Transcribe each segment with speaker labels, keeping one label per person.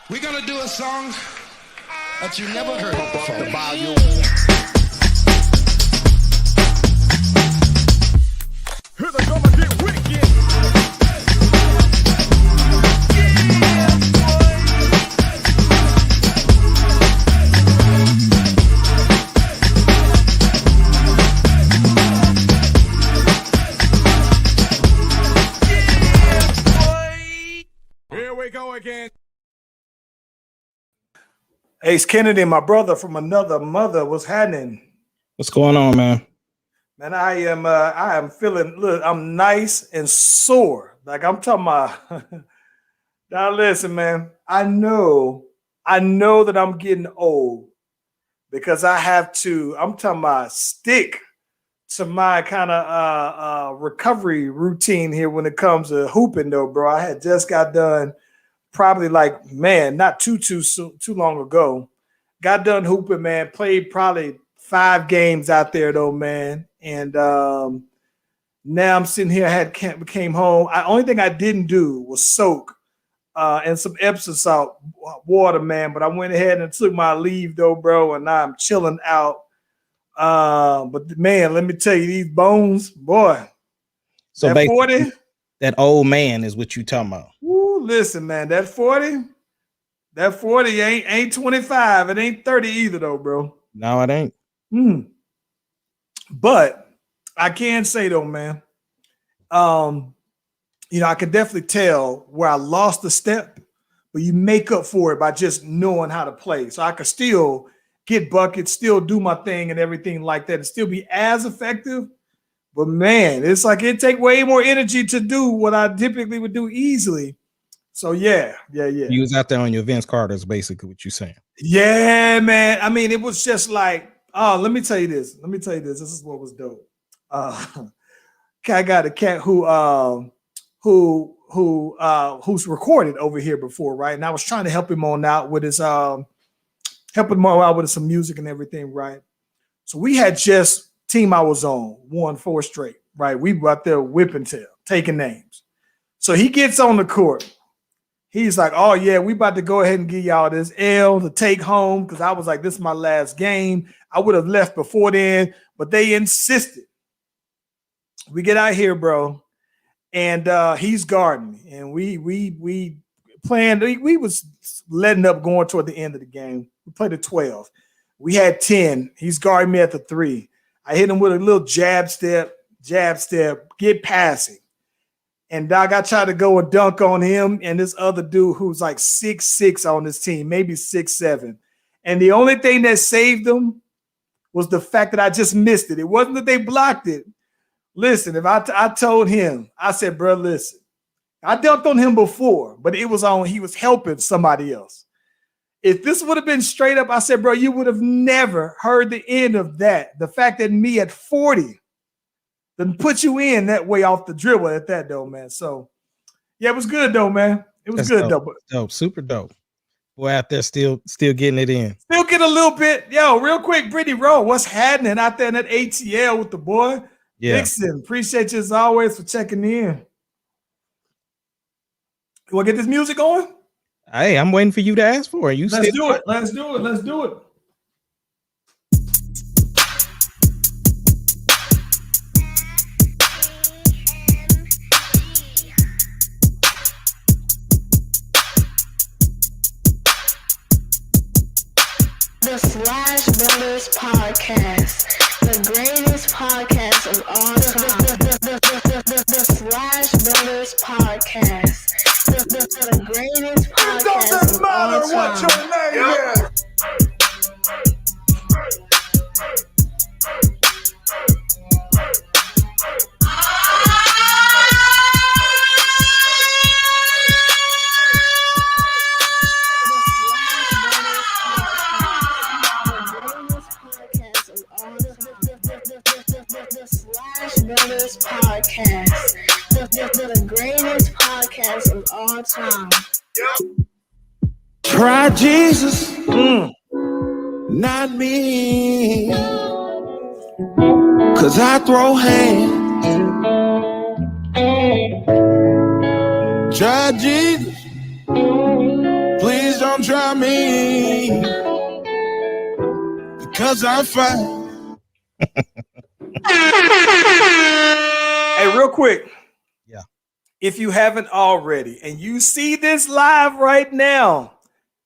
Speaker 1: We're gonna do a song that you never heard before.
Speaker 2: Here they come and get wicked. Here we go again.
Speaker 3: Ace Kennedy, my brother from another mother, what's happening?
Speaker 4: What's going on, man?
Speaker 3: Man, I am feeling, look, I'm nice and sore. Like I'm talking about. Now listen, man, I know that I'm getting old because I'm talking about stick to my kind of recovery routine here when it comes to hooping though, bro. I had just got done probably like, man, not too long ago. Got done hooping, man. Played probably 5 games out there though, man. And now I'm sitting here. Came home. Only thing I didn't do was soak and some Epsom salt water, man. But I went ahead and took my leave though, bro. And now I'm chilling out. But man, let me tell you, these bones, boy.
Speaker 4: So
Speaker 3: that 40,
Speaker 4: that old man is what you talking about.
Speaker 3: Woo, listen, man, that 40 ain't 25. It ain't 30 either, though, bro.
Speaker 4: No, it ain't.
Speaker 3: But I can say though, man, I can definitely tell where I lost a step, but you make up for it by just knowing how to play. So I could still get buckets, still do my thing and everything like that, and still be as effective. But man, it's like it take way more energy to do what I typically would do easily. So yeah.
Speaker 4: You was out there on your Vince Carter's, basically what you're saying.
Speaker 3: Yeah, man. I mean, it was just like, oh, let me tell you this. This is what was dope. I got a cat who's recorded over here before, right? And I was trying to help him out with his some music and everything, right? So we had just team I was on won 4 straight, right? We were out there whipping tail, taking names. So he gets on the court. He's like, oh yeah, we about to go ahead and give y'all this L to take home. Cause I was like, this is my last game. I would have left before then, but they insisted. We get out here, bro. And he's guarding. And we planned, we was letting up going toward the end of the game. We played a 12. We had 10. He's guarding me at the 3. I hit him with a little jab step, get passing. And Doc, I tried to go and dunk on him and this other dude who's like 6'6" on this team, maybe 6'7". And the only thing that saved them was the fact that I just missed it. It wasn't that they blocked it. Listen, if I told him, I said, bro, listen, I dunked on him before, but he was helping somebody else. If this would have been straight up, I said, bro, you would have never heard the end of that. The fact that me at 40 didn't put you in that way off the dribble at that, though, man. So, yeah, it was good, though, man. It was good,
Speaker 4: dope.
Speaker 3: though.
Speaker 4: Dope, super dope. Boy, out there still getting it in.
Speaker 3: Still get a little bit. Yo, real quick, Brittany Rowe, what's happening out there in that ATL with the boy?
Speaker 4: Yeah.
Speaker 3: Dixon, appreciate you as always for checking in. You want to get this music on?
Speaker 4: Hey, I'm waiting for you to ask for it.
Speaker 3: Let's do it. Let's do it.
Speaker 5: The Slash Brothers Podcast, the greatest podcast of all time. The Slash Brothers Podcast, the greatest podcast of all time. It doesn't matter what your name is. Brothers Podcast, the greatest podcast of all time.
Speaker 6: Try Jesus, not me, 'cause I throw hands. Try Jesus, please don't don't drive me because I'm fine.
Speaker 3: Hey, real quick.
Speaker 4: Yeah.
Speaker 3: If you haven't already and you see this live right now,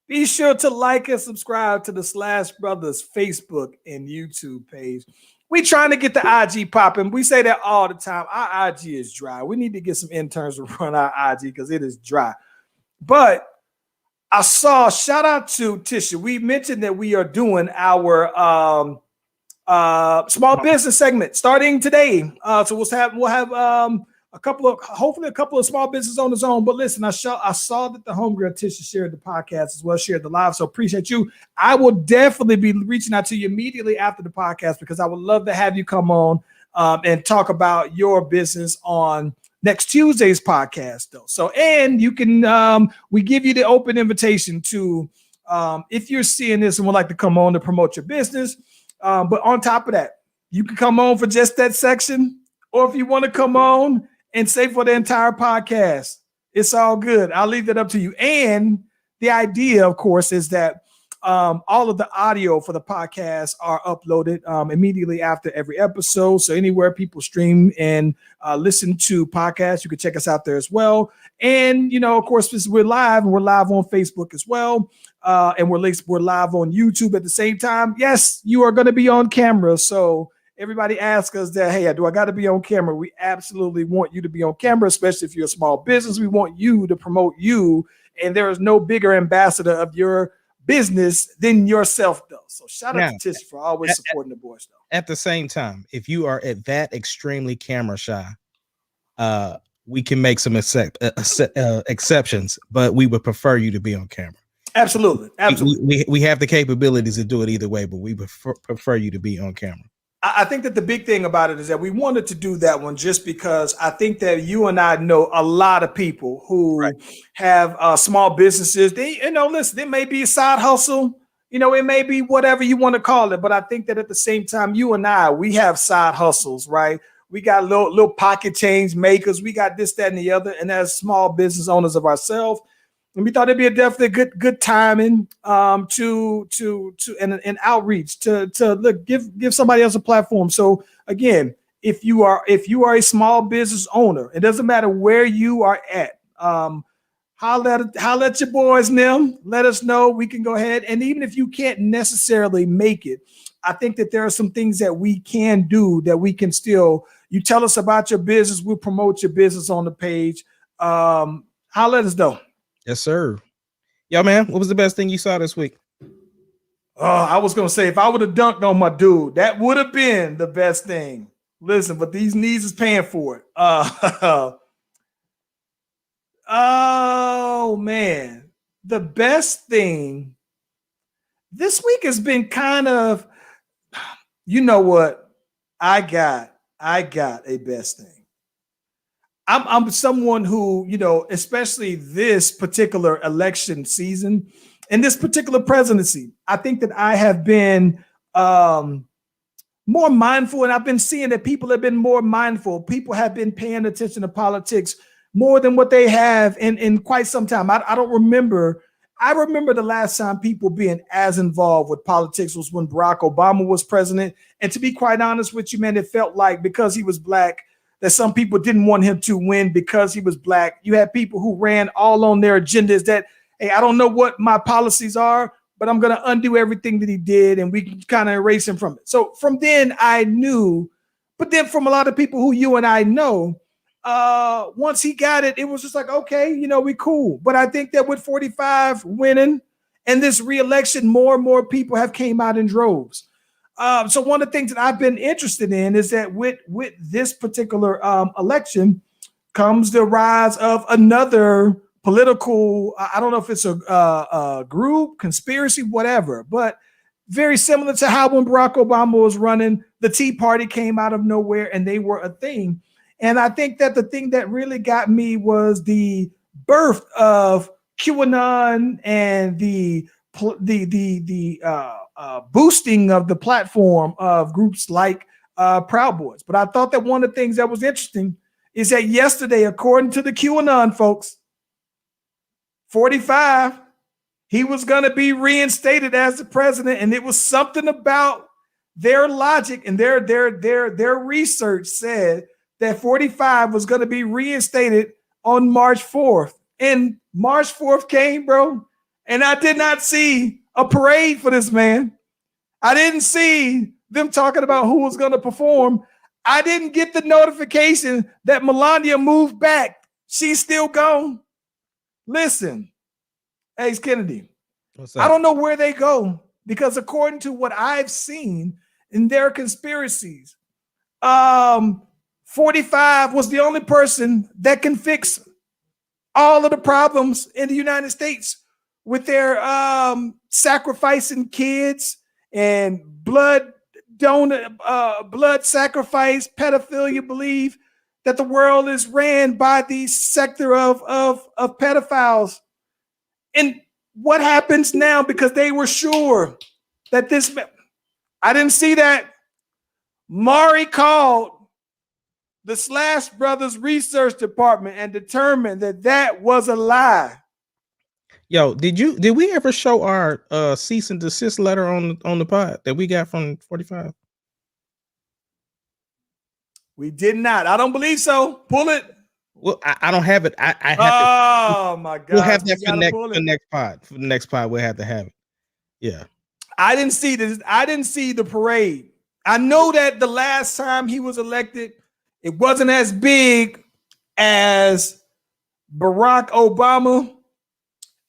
Speaker 3: be sure to like and subscribe to the Slash Brothers Facebook and YouTube page. We trying to get the IG popping. We say that all the time. Our IG is dry. We need to get some interns to run our IG because it is dry. But I saw, shout out to Tisha. We mentioned that we are doing our small business segment starting today. So we'll have hopefully a couple of small business owners on. But listen, I saw that the homegirl Tisha shared the podcast as well, shared the live. So appreciate you. I will definitely be reaching out to you immediately after the podcast because I would love to have you come on and talk about your business on next Tuesday's podcast, though. So, and you can, we give you the open invitation to, if you're seeing this and would like to come on to promote your business. But on top of that, you can come on for just that section, or if you want to come on and say for the entire podcast, it's all good. I'll leave that up to you. And the idea, of course, is that all of the audio for the podcast are uploaded immediately after every episode. So anywhere people stream and listen to podcasts, you can check us out there as well. And, you know, of course, we're live and we're live on Facebook as well. And we're live on YouTube at the same time. Yes, you are going to be on camera. So everybody asks us that, hey, do I got to be on camera? We absolutely want you to be on camera, especially if you're a small business. We want you to promote you. And there is no bigger ambassador of your business than yourself, though. So shout out to Tish for always supporting the boys, though.
Speaker 4: At the same time, if you are at that extremely camera shy, we can make some exceptions, but we would prefer you to be on camera.
Speaker 3: Absolutely.
Speaker 4: We have the capabilities to do it either way, but we prefer you to be on camera.
Speaker 3: I think that the big thing about it is that we wanted to do that one just because I think that you and I know a lot of people who have small businesses. They, listen, there may be a side hustle, it may be whatever you want to call it. But I think that at the same time, you and I, we have side hustles, right? We got little pocket change makers. We got this, that, and the other. And as small business owners of ourselves, and we thought it'd be a definitely good timing to an outreach to look give somebody else a platform. So again, if you are a small business owner, it doesn't matter where you are at. Holla at your boys, Nim. Let us know. We can go ahead, and even if you can't necessarily make it, I think that there are some things that we can do that we can still. You tell us about your business, we'll promote your business on the page. Holla at us though.
Speaker 4: Yes, sir. Yo, man, what was the best thing you saw this week?
Speaker 3: I was going to say, if I would have dunked on my dude, that would have been the best thing. Listen, but these knees is paying for it. Oh, man. The best thing this week has been kind of, you know what? I got a best thing. I'm someone who, especially this particular election season and this particular presidency, I think that I have been more mindful, and I've been seeing that people have been more mindful. People have been paying attention to politics more than what they have in quite some time. I don't remember. I remember the last time people being as involved with politics was when Barack Obama was president. And to be quite honest with you, man, it felt like because he was black, that some people didn't want him to win because he was black. You had people who ran all on their agendas that, hey, I don't know what my policies are, but I'm going to undo everything that he did, and we can kind of erase him from it. So from then I knew, but then from a lot of people who you and I know, once he got it, it was just like, okay, we cool. But I think that with 45 winning and this re-election, more and more people have came out in droves. So one of the things that I've been interested in is that with this particular election comes the rise of another political, I don't know if it's a group, conspiracy, whatever, but very similar to how when Barack Obama was running, the Tea Party came out of nowhere and they were a thing. And I think that the thing that really got me was the birth of QAnon and the boosting of the platform of groups like Proud Boys. But I thought that one of the things that was interesting is that yesterday, according to the QAnon folks, 45 he was going to be reinstated as the president, and it was something about their logic and their research said that 45 was going to be reinstated on March 4th. And March 4th came, bro, and I did not see a parade for this man. I didn't see them talking about who was going to perform. I didn't get the notification that Melania moved back. She's still gone. Listen, Ace Kennedy, I don't know where they go, because according to what I've seen in their conspiracies, 45 was the only person that can fix all of the problems in the United States with their sacrificing kids and blood sacrifice, pedophilia, believe that the world is ran by the sector of pedophiles. And what happens now, because they were sure that this, I didn't see that. Maury called the Slash Brothers research department and determined that that was a lie.
Speaker 4: Yo, did we ever show our cease and desist letter on the pod that we got from 45?
Speaker 3: We did not. I don't believe so. Pull it.
Speaker 4: Well, I don't have it. I have
Speaker 3: oh my God.
Speaker 4: We'll have that for the next pod. For the next pod, we'll have to have it. Yeah.
Speaker 3: I didn't see this. I didn't see the parade. I know that the last time he was elected, it wasn't as big as Barack Obama.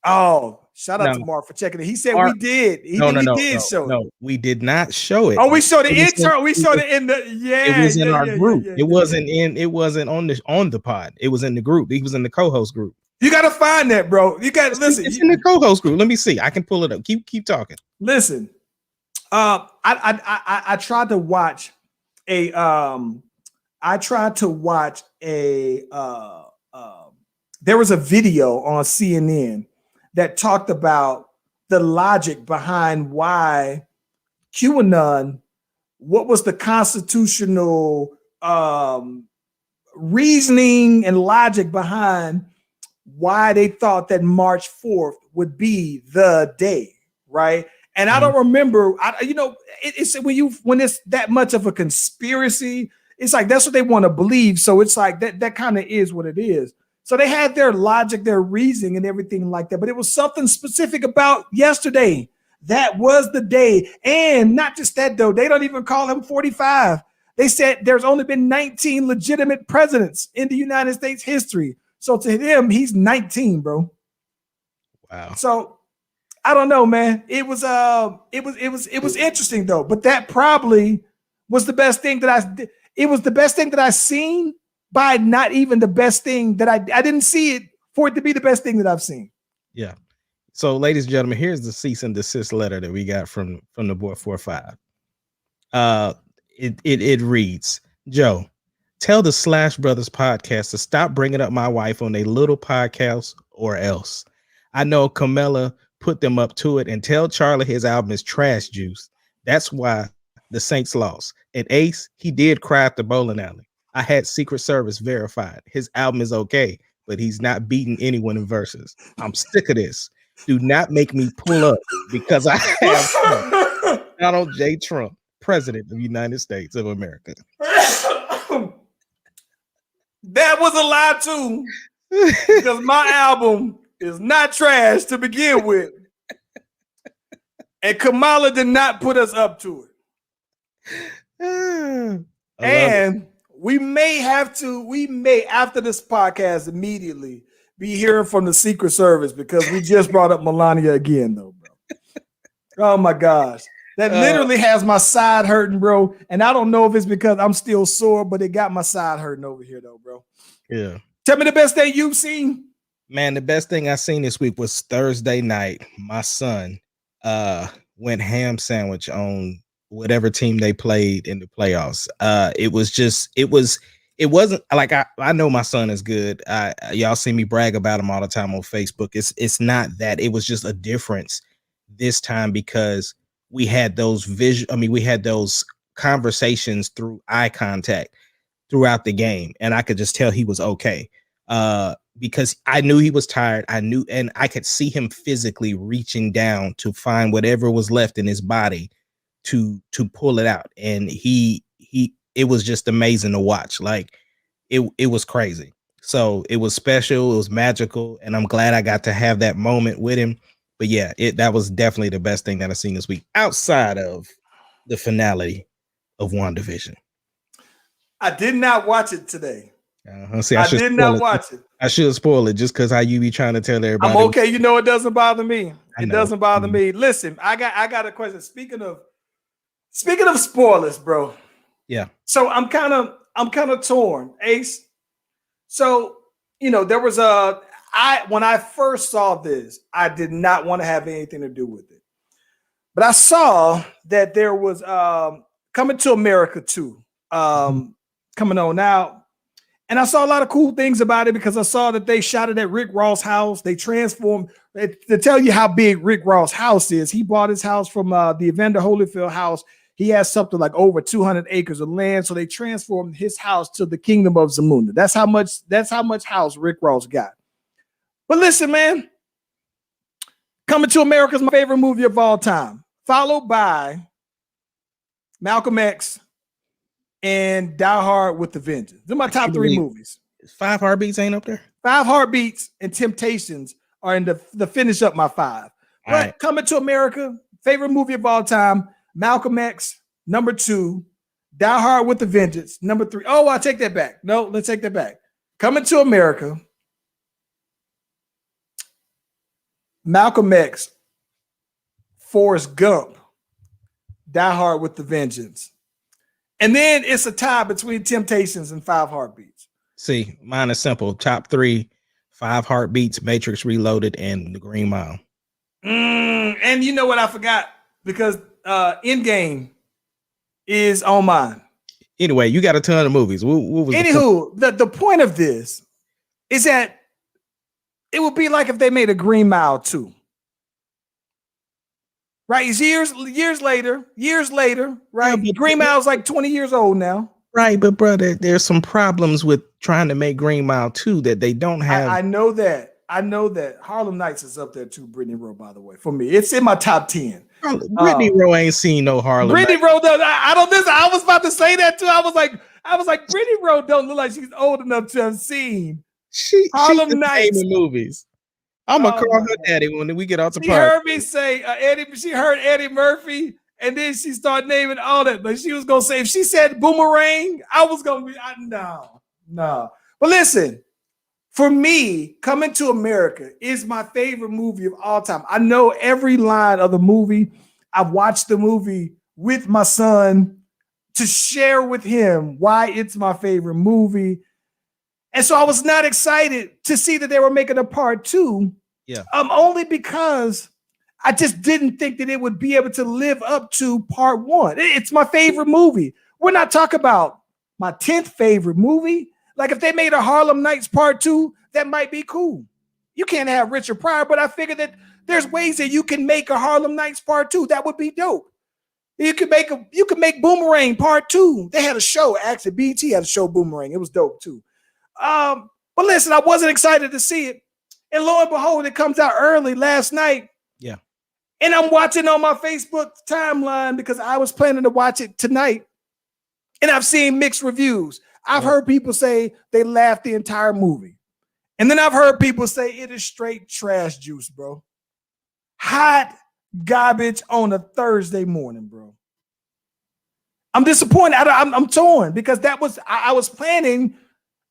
Speaker 3: Oh, shout out to Mark for checking it. He said we did. He did show it.
Speaker 4: No, we did not show it.
Speaker 3: Oh, we showed it intern. We showed it in the
Speaker 4: It was in our group. It wasn't on the pod. It was in the group. He was in the co-host group.
Speaker 3: You gotta find that, bro. You gotta listen.
Speaker 4: It's in the co-host group. Let me see. I can pull it up. Keep talking.
Speaker 3: Listen. I tried to watch a there was a video on CNN that talked about the logic behind why QAnon, what was the constitutional reasoning and logic behind why they thought that March 4th would be the day, right? And I don't remember, it's when it's that much of a conspiracy, it's like that's what they want to believe. So it's like that kind of is what it is. So they had their logic, their reasoning, and everything like that. But it was something specific about yesterday. That was the day. And not just that, though. They don't even call him 45. They said there's only been 19 legitimate presidents in the United States history. So to them, he's 19, bro.
Speaker 4: Wow.
Speaker 3: So I don't know, man. It was interesting though. But that probably was the best thing that I did. It was the best thing that I seen, by not even the best thing that I didn't see it for it to be the best thing that I've seen.
Speaker 4: Yeah. So, ladies and gentlemen, here's the cease and desist letter that we got from the boy 45. It reads, Joe, tell the Slash Brothers podcast to stop bringing up my wife on a little podcast or else. I know Camilla put them up to it, and tell Charlie his album is trash juice. That's why the Saints lost. And Ace, he did cry at the bowling alley. I had Secret Service verified. His album is okay, but he's not beating anyone in verses. I'm sick of this. Do not make me pull up because I have Trump. Donald J. Trump, President of the United States of America.
Speaker 3: That was a lie too, because my album is not trash to begin with. And Kamala did not put us up to it. And we may, after this podcast, immediately be hearing from the Secret Service, because we just brought up Melania again, though, bro. Oh my gosh. That literally has my side hurting, bro. And I don't know if it's because I'm still sore, but it got my side hurting over here, though, bro.
Speaker 4: Yeah.
Speaker 3: Tell me the best thing you've seen.
Speaker 4: Man, the best thing I seen this week was Thursday night. My son went ham sandwich on whatever team they played in the playoffs. It wasn't like I know my son is good. Y'all see me brag about him all the time on Facebook. It's not that. It was just a difference this time because we had those we had those conversations through eye contact throughout the game, and I could just tell he was okay. because I knew he was tired. I knew, and I could see him physically reaching down to find whatever was left in his body to pull it out. And it was just amazing to watch. Like it was crazy. So it was special. It was magical. And I'm glad I got to have that moment with him. But yeah, that was definitely the best thing that I've seen this week outside of the finale of WandaVision.
Speaker 3: I did not watch it today.
Speaker 4: See,
Speaker 3: I did not watch it.
Speaker 4: I should spoil it just because how you be trying to tell everybody.
Speaker 3: I'm okay. You know, it doesn't bother me. It doesn't bother me. Listen, I got a question. Speaking of spoilers, bro.
Speaker 4: Yeah.
Speaker 3: So I'm kind of torn, Ace. So, you know, there was when I first saw this, I did not want to have anything to do with it. But I saw that there was Coming to America 2 coming on now. And I saw a lot of cool things about it because I saw that they shot it at Rick Ross' house. They transformed to tell you how big Rick Ross' house is. He bought his house from the Evander Holyfield house. He has something like over 200 acres of land. So they transformed his house to the kingdom of Zamunda. That's how much house Rick Ross got. But listen, man, Coming to America is my favorite movie of all time, followed by Malcolm X and Die Hard with the Vengeance. They're my top three movies.
Speaker 4: 5 Heartbeats ain't up there?
Speaker 3: 5 Heartbeats and Temptations are in the finish up my 5. But
Speaker 4: right.
Speaker 3: Coming to America, favorite movie of all time, Malcolm X, number 2, Die Hard with the Vengeance, number 3. Oh, I take that back. No, let's take that back. Coming to America, Malcolm X, Forrest Gump, Die Hard with the Vengeance. And then it's a tie between Temptations and 5 Heartbeats.
Speaker 4: See, mine is simple. Top 3, 5 Heartbeats, Matrix Reloaded, and The Green Mile.
Speaker 3: And you know what I forgot? Because Endgame is on mine.
Speaker 4: Anyway, you got a ton of movies. What was
Speaker 3: the point of this is that it would be like if they made a Green Mile 2. Right, it's years later, right?
Speaker 4: Yeah,
Speaker 3: Green Mile's like 20 years old now.
Speaker 4: Right, but brother, there's some problems with trying to make Green Mile 2 that they don't have.
Speaker 3: I know that. Harlem Nights is up there too, Brittany Rowe, by the way. For me, it's in my top 10.
Speaker 4: Brittany Rowe ain't seen no Harlem
Speaker 3: Brittany
Speaker 4: Nights.
Speaker 3: Rowe does. I don't listen. I was about to say that too. I was like, Brittany Rowe don't look like she's old enough to have seen Harlem Nights
Speaker 4: movies. I'm gonna call her daddy when we get off the park.
Speaker 3: She heard me say Eddie. She heard Eddie Murphy, and then she started naming all that. But she was gonna say, if she said Boomerang, I was gonna be no. But listen, for me, Coming to America is my favorite movie of all time. I know every line of the movie. I've watched the movie with my son to share with him why it's my favorite movie. And so I was not excited to see that they were making a part 2.
Speaker 4: Yeah.
Speaker 3: Only because I just didn't think that it would be able to live up to part 1. It's my favorite movie. We're not talking about my 10th favorite movie. Like if they made a Harlem Nights part 2, that might be cool. You can't have Richard Pryor, but I figured that there's ways that you can make a Harlem Nights part 2. That would be dope. You could make Boomerang part 2. They had a show. Actually, BT had a show Boomerang. It was dope too. But listen, I wasn't excited to see it. And lo and behold, it comes out early last night.
Speaker 4: Yeah.
Speaker 3: And I'm watching on my Facebook timeline because I was planning to watch it tonight. And I've seen mixed reviews. I've heard people say they laughed the entire movie. And then I've heard people say it is straight trash juice, bro. Hot garbage on a Thursday morning, bro. I'm disappointed. I'm torn because I was planning.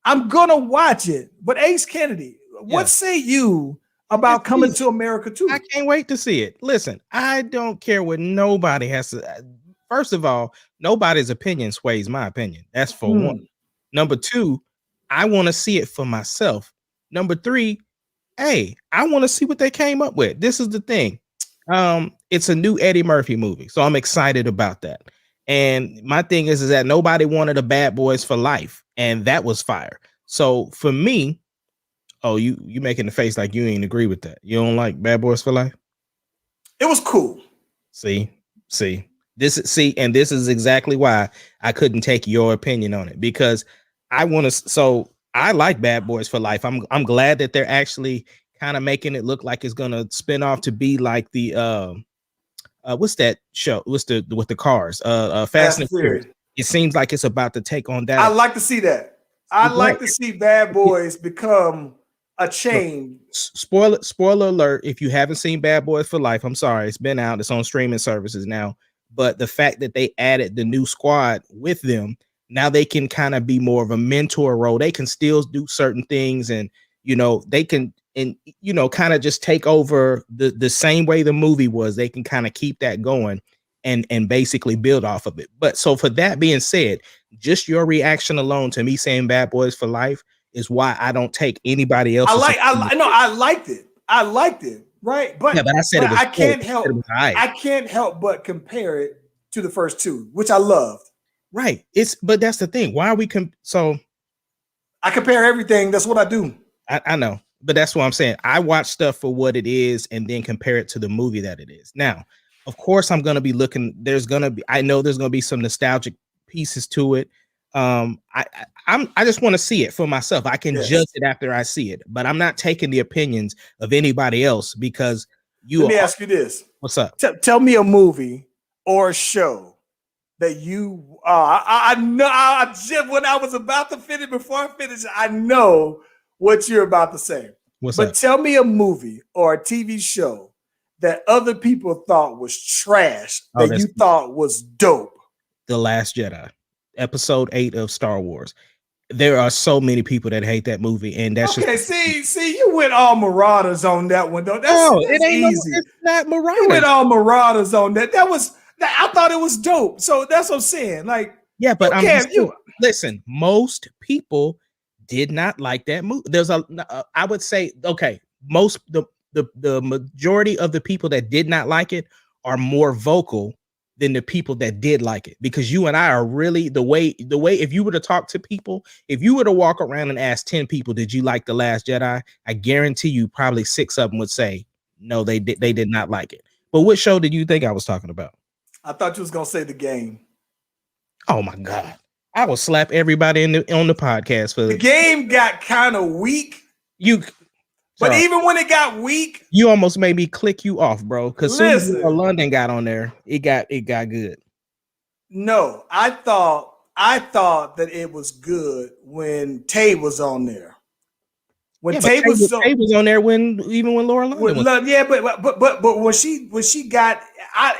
Speaker 3: I'm going to watch it. But Ace Kennedy, what say you about Coming to America 2?
Speaker 4: I can't wait to see it. Listen, I don't care what nobody has to. First of all, nobody's opinion sways my opinion. That's for one. Number 2, I want to see it for myself. Number 3, hey, I want to see what they came up with. This is the thing. It's a new Eddie Murphy movie, so I'm excited about that. And my thing is that nobody wanted a Bad Boys for Life, and that was fire. So for me, you making the face like you ain't agree with that. You don't like Bad Boys for Life?
Speaker 3: It was cool.
Speaker 4: See, this is exactly why I couldn't take your opinion on it, because I I like Bad Boys for Life. I'm glad that they're actually kind of making it look like it's gonna spin off to be like the what's that show? What's the with the cars? Fast and Furious. It seems like it's about to take on that.
Speaker 3: I like to see that. I'd like to see Bad Boys become a chain.
Speaker 4: Spoiler alert, if you haven't seen Bad Boys for Life, I'm sorry, it's been out, it's on streaming services now. But the fact that they added the new squad with them, now they can kind of be more of a mentor role. They can still do certain things, and they can, and kind of just take over the same way the movie was. They can kind of keep that going and basically build off of it. But so for that being said, just your reaction alone to me saying Bad Boys for Life is why I don't take anybody else.
Speaker 3: I liked it. I liked it. Right. But,
Speaker 4: yeah, but I said it was
Speaker 3: I can't help but compare it to the first two, which I loved.
Speaker 4: Right. But that's the thing. Why are we so
Speaker 3: I compare everything. That's what I do.
Speaker 4: I know, but that's what I'm saying. I watch stuff for what it is and then compare it to the movie that it is. Now, of course, I'm gonna be looking. I know there's gonna be some nostalgic pieces to it. I just want to see it for myself. I can judge it after I see it, but I'm not taking the opinions of anybody else because
Speaker 3: Let me ask you this.
Speaker 4: What's up?
Speaker 3: Tell me a movie or a show that you I know just when I was about to finish, before I finish, I know what you're about to say. But tell me a movie or a TV show that other people thought was trash that you thought was dope.
Speaker 4: The Last Jedi, episode 8 of Star Wars. There are so many people that hate that movie, and that's
Speaker 3: okay. See, you went all Marauders on that one, though. That's easy.
Speaker 4: It's not Marauders.
Speaker 3: You went all Marauders on that. I thought it was dope. So that's what I'm saying. Like,
Speaker 4: yeah, but listen. Most people did not like that movie. There's I would say, okay, the majority of the people that did not like it are more vocal than the people that did like it, because you and I are really the way if you were to talk to people, if you were to walk around and ask 10 people, did you like The Last Jedi? I guarantee you probably 6 of them would say no, they did not like it. But what show did you think I was talking about?
Speaker 3: I thought you was gonna say The Game.
Speaker 4: Oh my God. I will slap everybody on the podcast for
Speaker 3: The Game. Got kind of weak. But even when it got weak,
Speaker 4: you almost made me click you off, bro. Because soon as London got on there, it got good.
Speaker 3: No, I thought that it was good when Tay was on there. Tay was on there when Laura London was. Yeah, but when she got,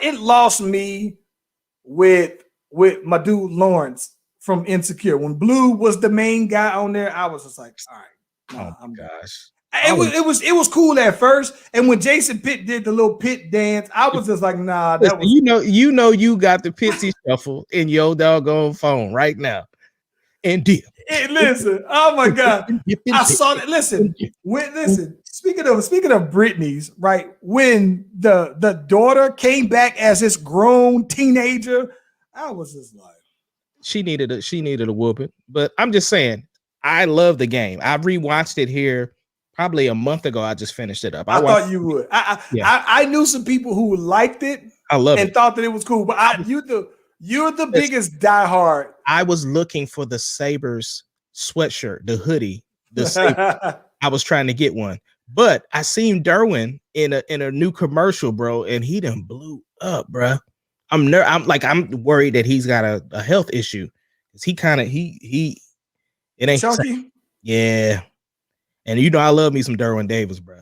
Speaker 3: it lost me with my dude Lawrence from Insecure. When Blue was the main guy on there, I was just like, all right,
Speaker 4: oh my gosh.
Speaker 3: It was cool at first, and when Jason Pitt did the little pit dance, I was just like, nah. That was
Speaker 4: you got the Pitsy shuffle in your doggone phone right now. And
Speaker 3: hey, listen, oh my God, I saw that. Listen. Speaking of Britney's, right? When the daughter came back as this grown teenager, I was just like,
Speaker 4: she needed a whooping. But I'm just saying, I love The Game. I rewatched it here. Probably a month ago, I just finished it up.
Speaker 3: I thought you would. I knew some people who liked it.
Speaker 4: I love it.
Speaker 3: Thought that it was cool. But you're the biggest diehard.
Speaker 4: I was looking for the Sabres sweatshirt, the hoodie, the Sabres. I was trying to get one, but I seen Derwin in a new commercial, bro, and he done blew up, bro. I'm worried that he's got a health issue. He it ain't
Speaker 3: chunky.
Speaker 4: Yeah. And I love me some Derwin Davis, bro.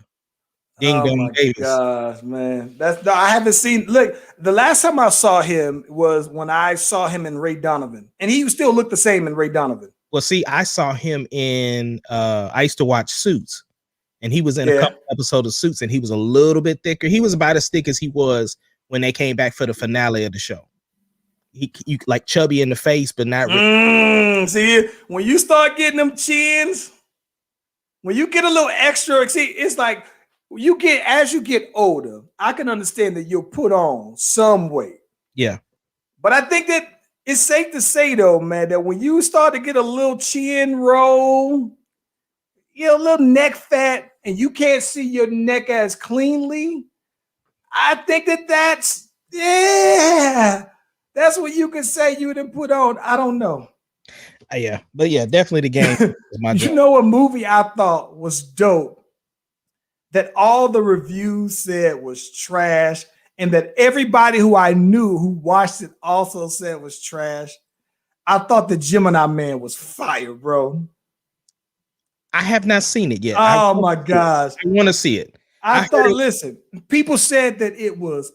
Speaker 4: Davis.
Speaker 3: Gosh, man. I haven't seen. Look, the last time I saw him was when I saw him in Ray Donovan, and he still looked the same in Ray Donovan.
Speaker 4: Well, see, I saw him in. I used to watch Suits, and he was in a couple episodes of Suits, and he was a little bit thicker. He was about as thick as he was when they came back for the finale of the show. You like chubby in the face, but not really.
Speaker 3: See, when you start getting them chins. When you get a little extra, see, it's like as you get older, I can understand that you'll put on some weight.
Speaker 4: Yeah.
Speaker 3: But I think that it's safe to say, though, man, that when you start to get a little chin roll, a little neck fat, and you can't see your neck as cleanly, I think that's what you can say you didn't put on. I don't know.
Speaker 4: Yeah, but yeah, definitely the game is my
Speaker 3: You
Speaker 4: joint.
Speaker 3: know, a movie I thought was dope that all the reviews said was trash, and that everybody who I knew who watched it also said was trash. I thought the Gemini Man was fire, bro.
Speaker 4: I have not seen it yet.
Speaker 3: Oh my gosh.
Speaker 4: I want to see it.
Speaker 3: I
Speaker 4: heard
Speaker 3: thought,
Speaker 4: it-
Speaker 3: listen, people said that it was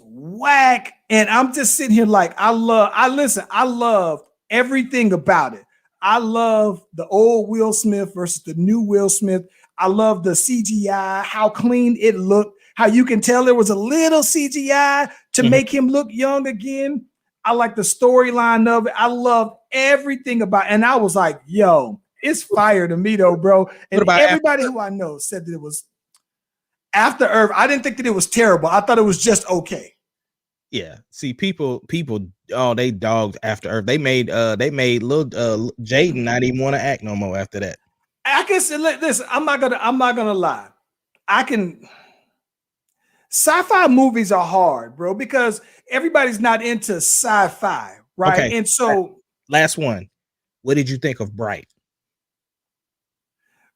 Speaker 3: whack, and I'm just sitting here like I love everything about it. I love the old Will Smith versus the new Will Smith. I love the CGI, how clean it looked, how you can tell there was a little CGI to make him look young again. I like the storyline of it. I love everything about it. And I was like, yo, it's fire to me though, bro. And
Speaker 4: about
Speaker 3: everybody who I know said that it was After Earth. I didn't think that it was terrible. I thought it was just okay.
Speaker 4: Yeah. See, people, they dogged After Earth. They made little Jaden not even want to act no more after that.
Speaker 3: I can say, listen, I'm not gonna lie. Sci-fi movies are hard, bro, because everybody's not into sci-fi, right?
Speaker 4: Okay.
Speaker 3: And so
Speaker 4: Last one. What did you think of Bright?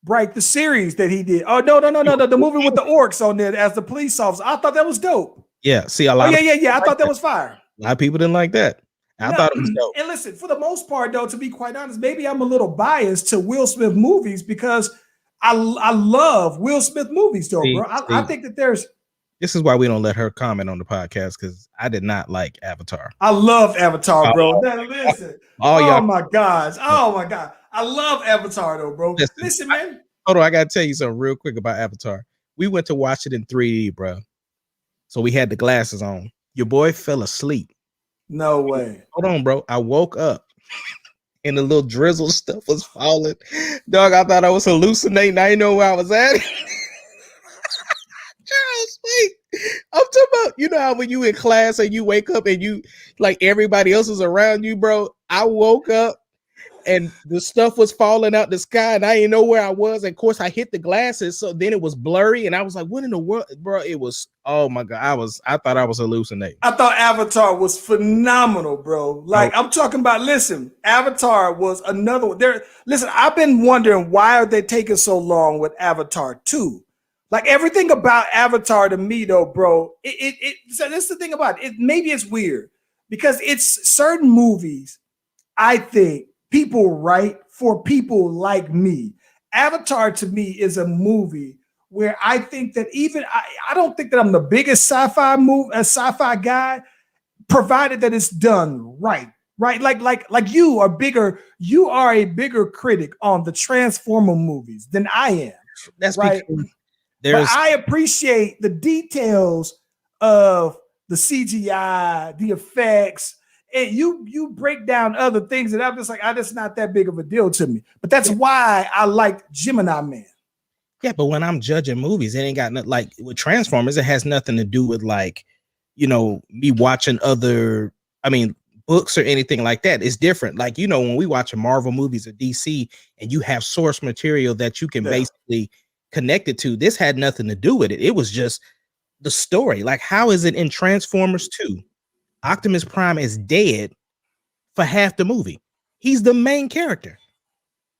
Speaker 3: Bright, the series that he did. Oh, no, the movie with the orcs on there as the police officer. I thought that was dope.
Speaker 4: Yeah. See, a lot.
Speaker 3: I thought that was fire.
Speaker 4: A lot of people didn't like that. I thought it was dope.
Speaker 3: And listen, for the most part, though, to be quite honest, maybe I'm a little biased to Will Smith movies because I love Will Smith movies, though, bro. I think that there's.
Speaker 4: This is why we don't let her comment on the podcast because I did not like Avatar.
Speaker 3: I love Avatar, bro. Listen. Oh my gosh. Oh my God. I love Avatar, though, bro. Listen, man.
Speaker 4: Hold on, I gotta tell you something real quick about Avatar. We went to watch it in 3D, bro. So we had the glasses on. Your boy fell asleep.
Speaker 3: No way.
Speaker 4: Hold on, bro. I woke up and the little drizzle stuff was falling. Dog, I thought I was hallucinating. I didn't know where I was at. Charles, wait. I'm talking about, you know how when you in class and you wake up and you like everybody else is around you, bro. I woke up and the stuff was falling out the sky and I didn't know where I was. And of course I hit the glasses. So then it was blurry and I was like, what in the world, bro? It was, oh my God. I thought I was hallucinating.
Speaker 3: I thought Avatar was phenomenal, bro. Like I'm talking about, listen, Avatar was another one. Listen, I've been wondering why are they taking so long with Avatar 2? Like everything about Avatar to me though, bro, so that's the thing about it. Maybe it's weird because it's certain movies I think people write for people like me. Avatar to me is a movie where I think that even I don't think that I'm the biggest sci-fi guy, provided that it's done right. Right, like you are a bigger critic on the Transformer movies than I am.
Speaker 4: That's
Speaker 3: right. But I appreciate the details of the CGI, the effects, and you break down other things, and I'm just like, that's not that big of a deal to me. But that's why I like Gemini Man.
Speaker 4: Yeah, but when I'm judging movies, it ain't got nothing like with Transformers. It has nothing to do with like, you know, me watching books or anything like that. It's different. Like, you know, when we watch Marvel movies or DC, and you have source material that you can basically connect it to. This had nothing to do with it. It was just the story. Like, how is it in Transformers 2? Optimus Prime is dead for half the movie. He's the main character.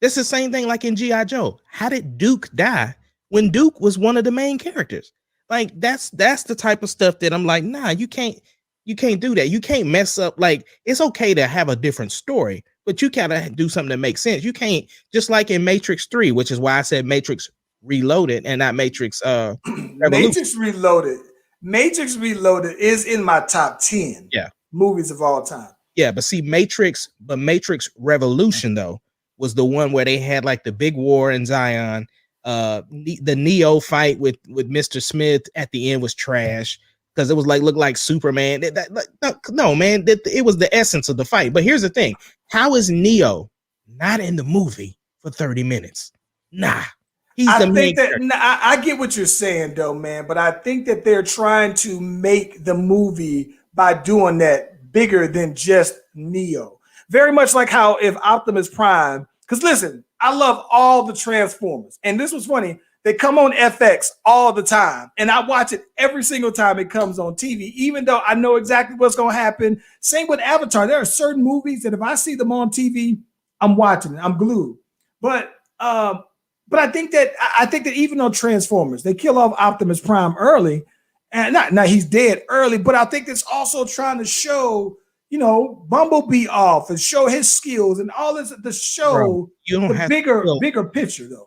Speaker 4: It's the same thing like in G.I. Joe. How did Duke die when Duke was one of the main characters? Like, that's the type of stuff that I'm like, nah, you can't do that. You can't mess up. Like, it's okay to have a different story, but you gotta do something that makes sense. You can't, just like in Matrix 3, which is why I said Matrix Reloaded and not Matrix
Speaker 3: Matrix Reloaded. Matrix Reloaded is in my top 10 movies of all time.
Speaker 4: Yeah, but see, Matrix Revolution though was the one where they had like the big war in Zion. The Neo fight with Mr. Smith at the end was trash because it was like looked like Superman. No, man, it was the essence of the fight. But here's the thing: how is Neo not in the movie for 30 minutes? Nah.
Speaker 3: I get what you're saying though, man, but I think that they're trying to make the movie by doing that bigger than just Neo. Very much like how if Optimus Prime, because listen, I love all the Transformers, and this was funny. They come on FX all the time, and I watch it every single time it comes on TV, even though I know exactly what's going to happen. Same with Avatar. There are certain movies that if I see them on TV, I'm watching it. I'm glued. But I think that even on Transformers, they kill off Optimus Prime early, and not he's dead early. But I think it's also trying to show, Bumblebee off and show his skills and all this to show
Speaker 4: Bro, you don't
Speaker 3: the
Speaker 4: have
Speaker 3: bigger picture though.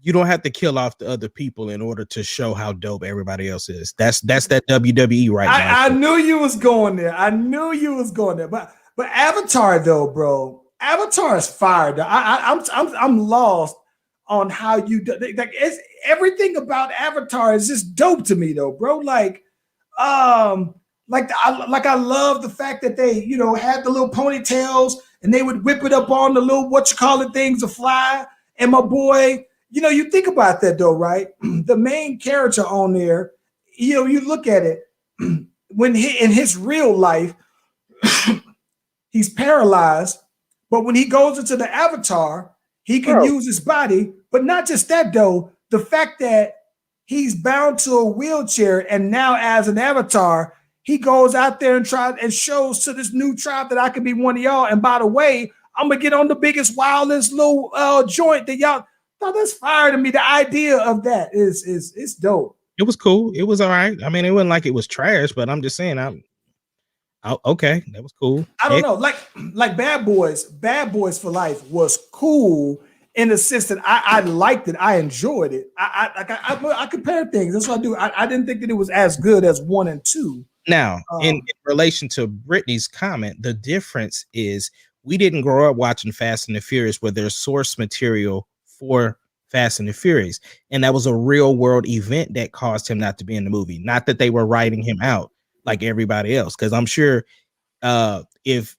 Speaker 4: You don't have to kill off the other people in order to show how dope everybody else is. That's that WWE right now.
Speaker 3: I knew you was going there. But Avatar though, bro, Avatar is fire. Though. I'm lost on how you do. Like it's everything about Avatar is just dope to me though, bro. I love the fact that they had the little ponytails and they would whip it up on the little things to fly. And my boy, you think about that though, right? The main character on there, you look at it when in his real life, he's paralyzed, but when he goes into the Avatar, he can use his body. But not just that though, the fact that he's bound to a wheelchair, and now as an Avatar, he goes out there and tries and shows to this new tribe that I can be one of y'all. And by the way, I'm gonna get on the biggest, wildest little joint that y'all. No, that's fire to me. The idea of that is dope.
Speaker 4: It was cool. It was all right. I mean, it wasn't like it was trash, but I'm just saying, okay, that was cool.
Speaker 3: I don't know, like Bad Boys for Life was cool in the sense that I liked it. I enjoyed it. I compared things. That's what I do. I didn't think that it was as good as 1 and 2.
Speaker 4: Now, in relation to Brittany's comment, the difference is we didn't grow up watching Fast and the Furious where there's source material for Fast and the Furious, and that was a real world event that caused him not to be in the movie. Not that they were writing him out like everybody else, because I'm sure if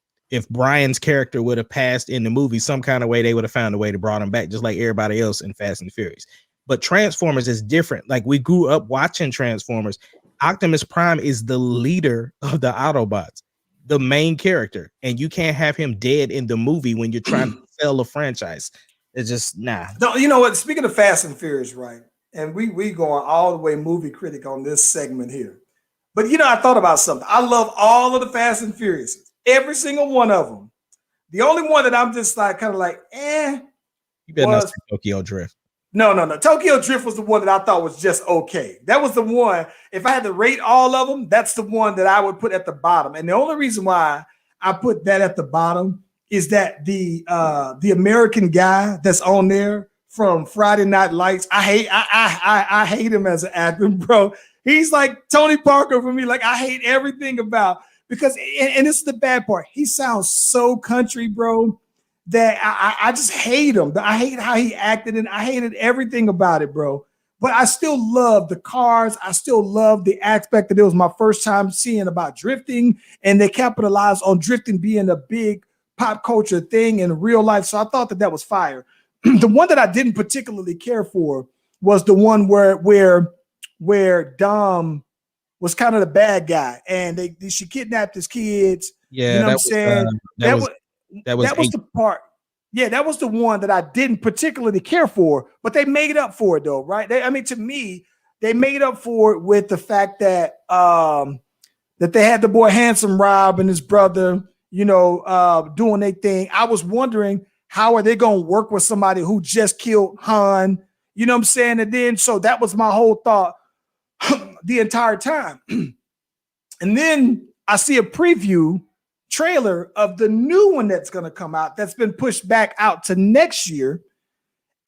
Speaker 4: Brian's character would have passed in the movie some kind of way, they would have found a way to brought him back, just like everybody else in Fast and the Furious. But Transformers is different. Like, we grew up watching Transformers. Optimus Prime is the leader of the Autobots, the main character, and you can't have him dead in the movie when you're trying to sell a franchise. It's just nah.
Speaker 3: No, you know what? Speaking of Fast and Furious, right? And we going all the way movie critic on this segment here. But I thought about something. I love all of the Fast and Furious, every single one of them. The only one that I'm just like kind of like,
Speaker 4: You better not say Tokyo Drift.
Speaker 3: No. Tokyo Drift was the one that I thought was just okay. That was the one. If I had to rate all of them, that's the one that I would put at the bottom. And the only reason why I put that at the bottom is that the American guy that's on there from Friday Night Lights, I hate him as an actor, bro. He's like Tony Parker for me. Like, I hate everything about, because and this is the bad part. He sounds so country, bro, that I just hate him. I hate how he acted, and I hated everything about it, bro. But I still love the cars. I still love the aspect that it was my first time seeing about drifting, and they capitalized on drifting being a big pop culture thing in real life. So I thought that was fire. The one that I didn't particularly care for was the one where Dom was kind of the bad guy, and she kidnapped his kids.
Speaker 4: Yeah,
Speaker 3: you know what I'm saying? That was the part. Yeah, that was the one that I didn't particularly care for, but they made up for it though, right? To me, they made up for it with the fact that that they had the boy Handsome Rob and his brother, doing their thing. I was wondering, how are they going to work with somebody who just killed Han? You know what I'm saying? And then, so that was my whole thought the entire time. And then I see a preview trailer of the new one that's going to come out that's been pushed back out to next year.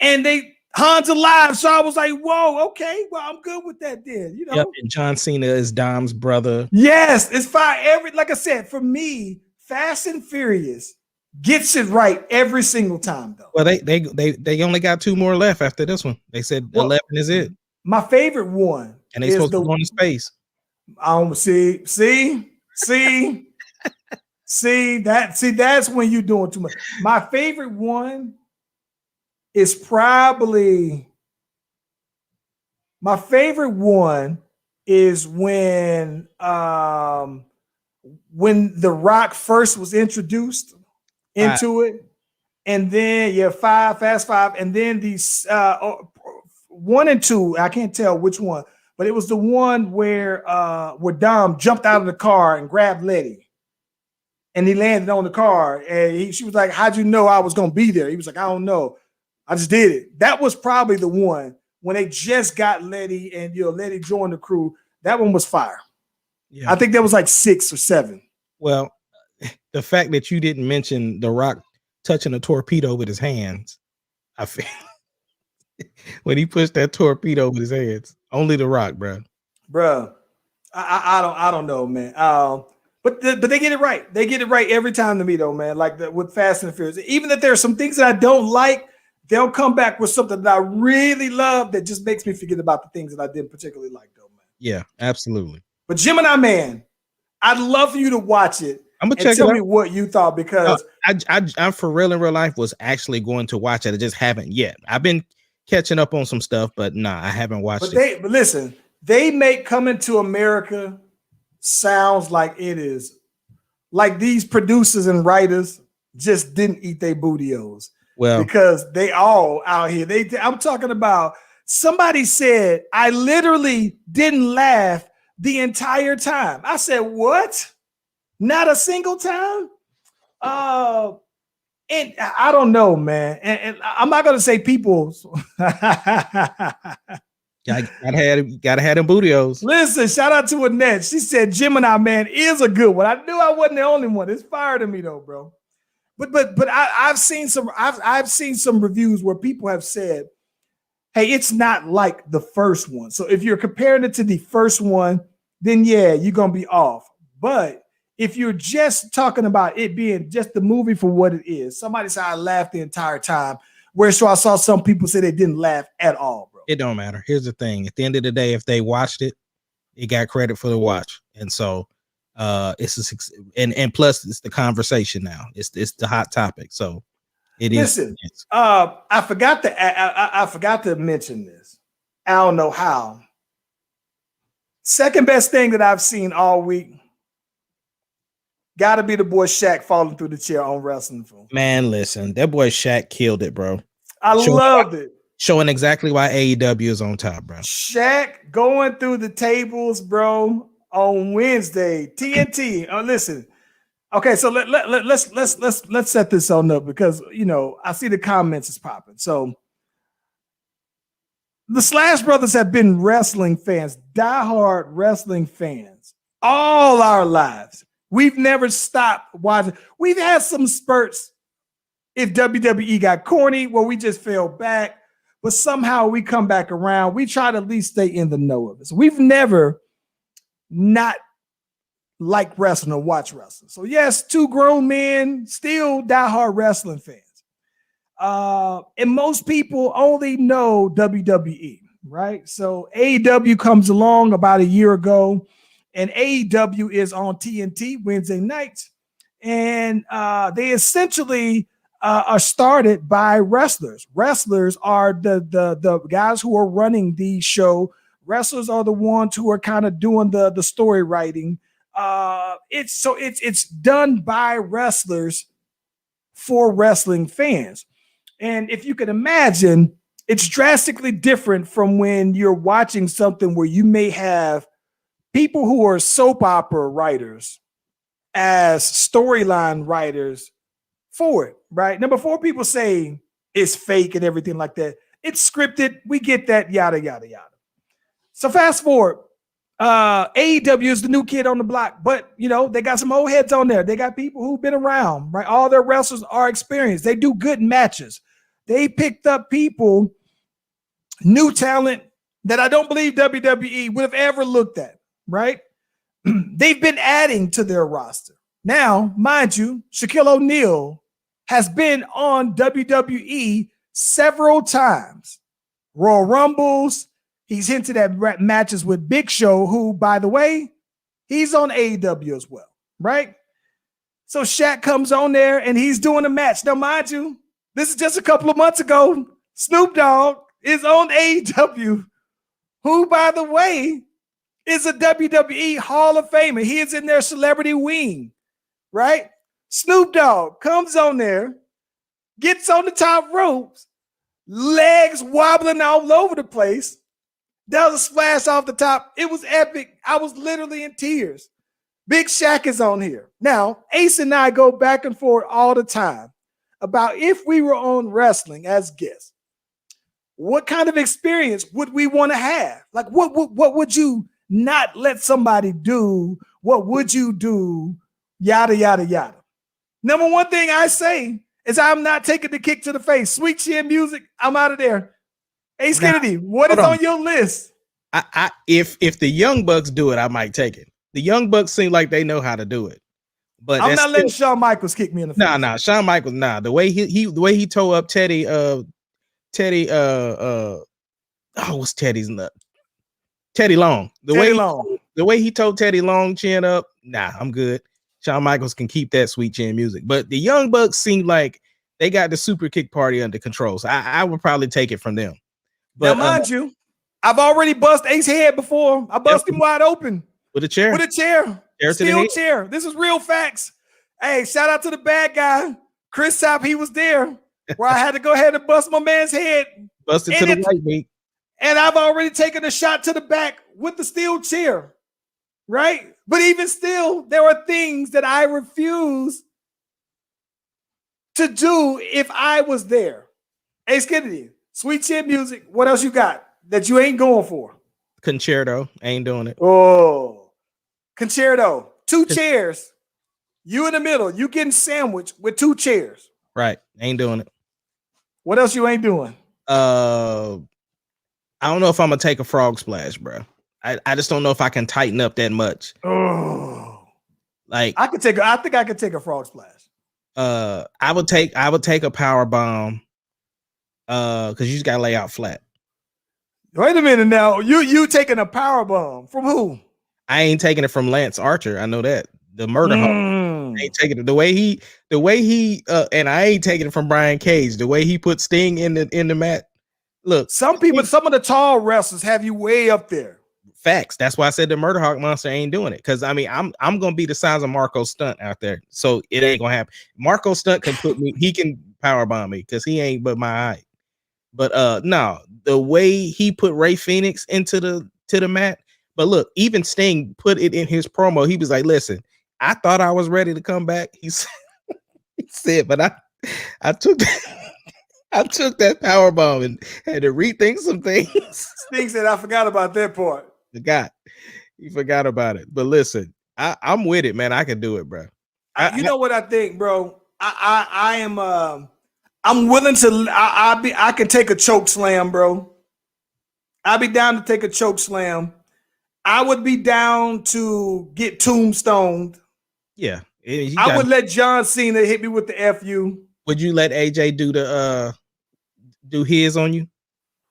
Speaker 3: And Han's alive. So I was like, whoa, okay, well, I'm good with that then.
Speaker 4: Yep, and John Cena is Dom's brother.
Speaker 3: Yes, it's fine. Like I said, for me, Fast and Furious gets it right every single time, though.
Speaker 4: Well, they only got 2 more left after this one. They said 11 is it.
Speaker 3: My favorite one,
Speaker 4: and they supposed to go into space.
Speaker 3: That's when you're doing too much. My favorite one is probably when The Rock first was introduced into it, and then Fast Five, and then these 1 and 2. I can't tell which one, but it was the one where Dom jumped out of the car and grabbed Letty. and he landed on the car. And she was like, "How'd you know I was gonna be there?" He was like, "I don't know. I just did it." That was probably the one when they just got Letty and Letty joined the crew. That one was fire. Yeah. I think that was like 6 or 7.
Speaker 4: Well, the fact that you didn't mention The Rock touching a torpedo with his hands, I feel when he pushed that torpedo with his hands, only The Rock,
Speaker 3: bro. I don't know, man. But they get it right. They get it right every time to me, though, man. Like with Fast and the Furious, even if there's some things that I don't like, they'll come back with something that I really love that just makes me forget about the things that I didn't particularly like, though, man.
Speaker 4: Yeah, absolutely.
Speaker 3: But Gemini Man, I'd love for you to watch it.
Speaker 4: I'm gonna check.
Speaker 3: Tell me what you thought, because
Speaker 4: I for real in real life was actually going to watch it. I just haven't yet. I've been catching up on some stuff, but nah, I haven't watched it.
Speaker 3: But listen, they make Coming to America sounds like it is like these producers and writers just didn't eat their bootios. Well, because they all out here. I'm talking about, somebody said, I literally didn't laugh the entire time. I said, what? Not a single time? And I don't know, man. And I'm not gonna say people.
Speaker 4: Gotta have them bootios.
Speaker 3: Listen, shout out to Annette. She said Gemini Man is a good one. I knew I wasn't the only one. It's fire to me though, bro. But I've seen some reviews where people have said, hey, it's not like the first one. So if you're comparing it to the first one, then yeah, you're gonna be off. But if you're just talking about it being just the movie for what it is, somebody said I laughed the entire time. Whereas I saw some people say they didn't laugh at all, bro.
Speaker 4: It don't matter. Here's the thing. At the end of the day, if they watched it, it got credit for the watch. And so and plus it's the conversation now. It's the hot topic. So it is.
Speaker 3: Listen, I forgot to mention this. I don't know how. Second best thing that I've seen all week got to be the boy Shaq falling through the chair on wrestling film.
Speaker 4: Man, listen, that boy Shaq killed it, bro.
Speaker 3: I loved it.
Speaker 4: Showing exactly why AEW is on top, bro.
Speaker 3: Shaq going through the tables, bro, on Wednesday. TNT. Listen. Okay, so let's set this on up, because I see the comments is popping. So the Slash Brothers have been wrestling fans, diehard wrestling fans, all our lives. We've never stopped watching. We've had some spurts if WWE got corny where we just fell back, but somehow we come back around. We try to at least stay in the know of it. So we've never not like wrestling or watch wrestling. So yes, 2 grown men, still diehard wrestling fans. And most people only know WWE, right? So AEW comes along about a year ago, and AEW is on TNT Wednesday nights. And they essentially are started by wrestlers. Wrestlers are the guys who are running the show. Wrestlers are the ones who are kind of doing the story writing. It's done by wrestlers for wrestling fans. And if you can imagine, it's drastically different from when you're watching something where you may have people who are soap opera writers as storyline writers for it, right? Now, before people say it's fake and everything like that, it's scripted. We get that, yada, yada, yada. So fast forward, AEW is the new kid on the block, but they got some old heads on there. They got people who've been around, right? All their wrestlers are experienced. They do good matches. They picked up people, new talent that I don't believe WWE would have ever looked at, right? They've been adding to their roster. Now, mind you, Shaquille O'Neal has been on WWE several times. Royal Rumbles. He's hinted at matches with Big Show, who, by the way, he's on AEW as well, right? So Shaq comes on there and he's doing a match. Now, mind you, this is just a couple of months ago. Snoop Dogg is on AEW, who, by the way, is a WWE Hall of Famer. He is in their celebrity wing, right? Snoop Dogg comes on there, gets on the top ropes, legs wobbling all over the place, does a splash off the top. It was epic. I was literally in tears. Big Shaq is on here. Now, Ace and I go back and forth all the time about if we were on wrestling as guests, what kind of experience would we want to have? Like, what would you not let somebody do? What would you do? Yada, yada, yada. Number one thing I say is I'm not taking the kick to the face. Sweet chin music, I'm out of there. Ace Kennedy, what is on your list?
Speaker 4: If the Young Bucks do it, I might take it. The Young Bucks seem like they know how to do it. But
Speaker 3: I'm not letting Shawn Michaels kick me in the face.
Speaker 4: Nah, Shawn Michaels, nah. The way he tore up Teddy, what's Teddy's nut? Teddy Long. The way he told Teddy Long chin up, nah, I'm good. Shawn Michaels can keep that sweet chin music. But the Young Bucks seem like they got the super kick party under control. So I would probably take it from them. But
Speaker 3: now, mind you, I've already bust Ace head before. I bust him wide open.
Speaker 4: With a chair.
Speaker 3: Steel chair. This is real facts. Hey, shout out to the bad guy. Chris Top, he was there. Where I had to go ahead and bust my man's head.
Speaker 4: Busted to the white meat.
Speaker 3: And I've already taken a shot to the back with the steel chair. Right? But even still, there are things that I refuse to do if I was there. Ace Kennedy, sweet chin music. What else you got that you ain't going for?
Speaker 4: Concerto. Ain't doing it.
Speaker 3: Oh. Concerto, 2 chairs. You in the middle. You getting sandwiched with 2 chairs.
Speaker 4: Right. Ain't doing it.
Speaker 3: What else you ain't doing?
Speaker 4: I don't know if I'm gonna take a frog splash, bro. I just don't know if I can tighten up that much.
Speaker 3: Oh,
Speaker 4: like
Speaker 3: I think I could take a frog splash.
Speaker 4: I would take a power bomb. Because you just gotta lay out flat.
Speaker 3: Wait a minute now. You taking a power bomb from who?
Speaker 4: I ain't taking it from Lance Archer. I know that. The murder hawk. I ain't taking it the way he and I ain't taking it from Brian Cage. The way he put Sting in the mat. Look,
Speaker 3: some of the tall wrestlers have you way up there.
Speaker 4: Facts. That's why I said the murder hawk monster ain't doing it. Because I mean, I'm gonna be the size of Marco Stunt out there, so it ain't gonna happen. Marco Stunt can put me. He can power bomb me because he ain't but my height. But no, the way he put Ray Phoenix into the mat. But look, even Sting put it in his promo. He was like, "Listen, I thought I was ready to come back." He said, "But I took that power bomb and had to rethink some things."
Speaker 3: Sting said, "I forgot about that part."
Speaker 4: He forgot about it. But listen, I'm with it, man. I can do it, bro.
Speaker 3: You know what I think, bro? I am. I'm willing to. I can take a choke slam, bro. I'd be down to take a choke slam. I would be down to get tombstoned.
Speaker 4: Yeah.
Speaker 3: I would let John Cena hit me with the FU.
Speaker 4: Would you let AJ do his on you?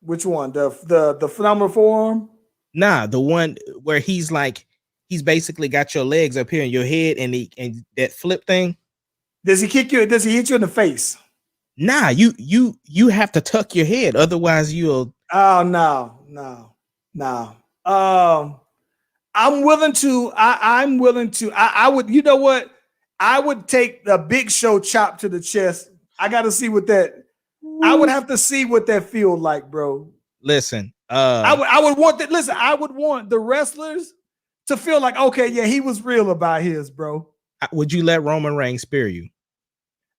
Speaker 3: Which one? The phenomenal forearm?
Speaker 4: Nah, the one where he's basically got your legs up here in your head and that flip thing.
Speaker 3: Does he kick you? Does he hit you in the face?
Speaker 4: Nah, you have to tuck your head, otherwise you'll.
Speaker 3: Oh no. I'm willing to. I'm willing to. I would. You know what? I would take the Big Show chop to the chest. I got to see what that. I would have to see what that feel like, bro.
Speaker 4: Listen,
Speaker 3: I would want that. Listen, I would want the wrestlers to feel like, okay, yeah, he was real about his, bro.
Speaker 4: Would you let Roman Reigns spear you?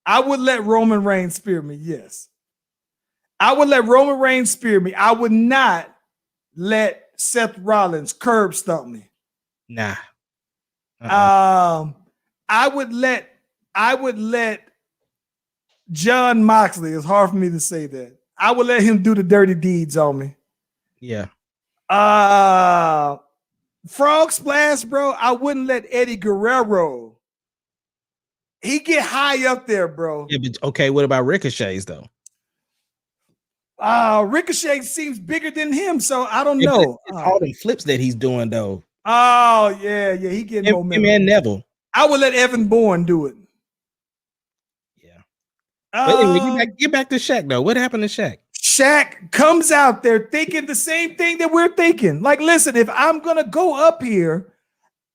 Speaker 3: I would let Roman Reigns spear me. Yes, I would let Roman Reigns spear me. I would not let Seth Rollins curb stomp me.
Speaker 4: Nah.
Speaker 3: I would let John Moxley. It's hard for me to say that. I would let him do the dirty deeds on me.
Speaker 4: Yeah.
Speaker 3: Frog splash, bro. I wouldn't let Eddie Guerrero. He get high up there, bro.
Speaker 4: Yeah, but okay, what about Ricochet's though?
Speaker 3: Ricochet seems bigger than him, so I don't know.
Speaker 4: It's all the flips that he's doing though.
Speaker 3: Oh yeah, he getting momentum.
Speaker 4: Him and Neville.
Speaker 3: I would let Evan Bourne do it.
Speaker 4: Yeah. But anyway, get back to Shaq though. What happened to Shaq?
Speaker 3: Shaq comes out there thinking the same thing that we're thinking. Like, listen, if I'm gonna go up here,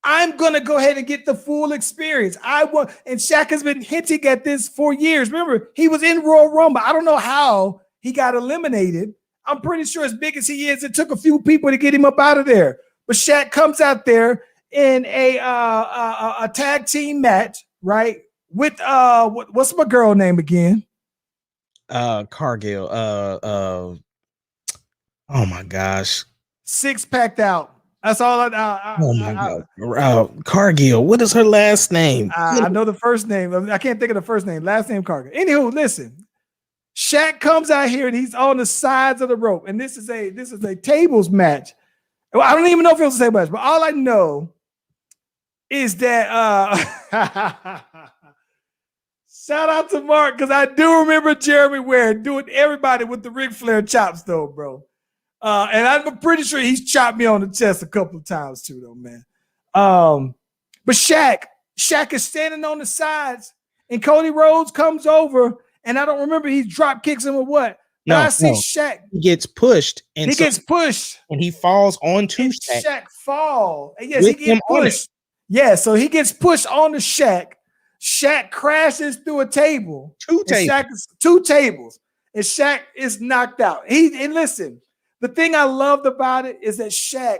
Speaker 3: I'm gonna go ahead and get the full experience. And Shaq has been hinting at this for years. Remember, he was in Royal Rumble. I don't know how he got eliminated. I'm pretty sure as big as he is, it took a few people to get him up out of there. But Shaq comes out there in a tag team match, right? With what's my girl name again?
Speaker 4: Cargill. Oh my gosh.
Speaker 3: Six packed out. That's all
Speaker 4: Oh my god. Cargill. What is her last name?
Speaker 3: I know the first name. I can't think of the first name. Last name Cargill. Anywho, listen. Shaq comes out here and he's on the sides of the rope, and this is a tables match. Well, I don't even know if it was a table match, but all I know is that shout out to Mark, because I do remember Jeremy Ware doing everybody with the Ric Flair chops, though, bro. And I'm pretty sure he's chopped me on the chest a couple of times too, though, man. But Shaq is standing on the sides, and Cody Rhodes comes over, and I don't remember he drop kicks him or what. But I see Shaq.
Speaker 4: He gets pushed, and
Speaker 3: and
Speaker 4: he falls onto Shaq.
Speaker 3: Shaq fall. And yes, he gets pushed. Yeah, so he gets pushed onto Shaq. Shaq crashes through a table. Two tables. And Shaq is knocked out. And listen, the thing I loved about it is that Shaq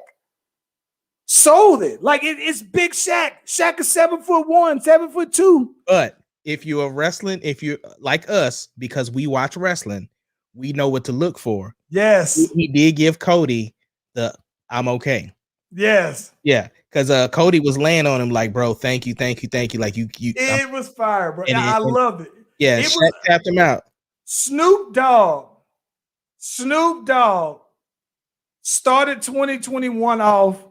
Speaker 3: sold it. Like it's big Shaq. Shaq is 7'1", 7'2".
Speaker 4: But if you are wrestling, if you're like us, because we watch wrestling, we know what to look for.
Speaker 3: Yes.
Speaker 4: He did give Cody the I'm okay.
Speaker 3: Yes.
Speaker 4: Yeah. Because Cody was laying on him like, bro, thank you. Like
Speaker 3: it was fire, bro. I loved it.
Speaker 4: Yeah, Shaq tapped him out.
Speaker 3: Snoop Dogg started 2021 off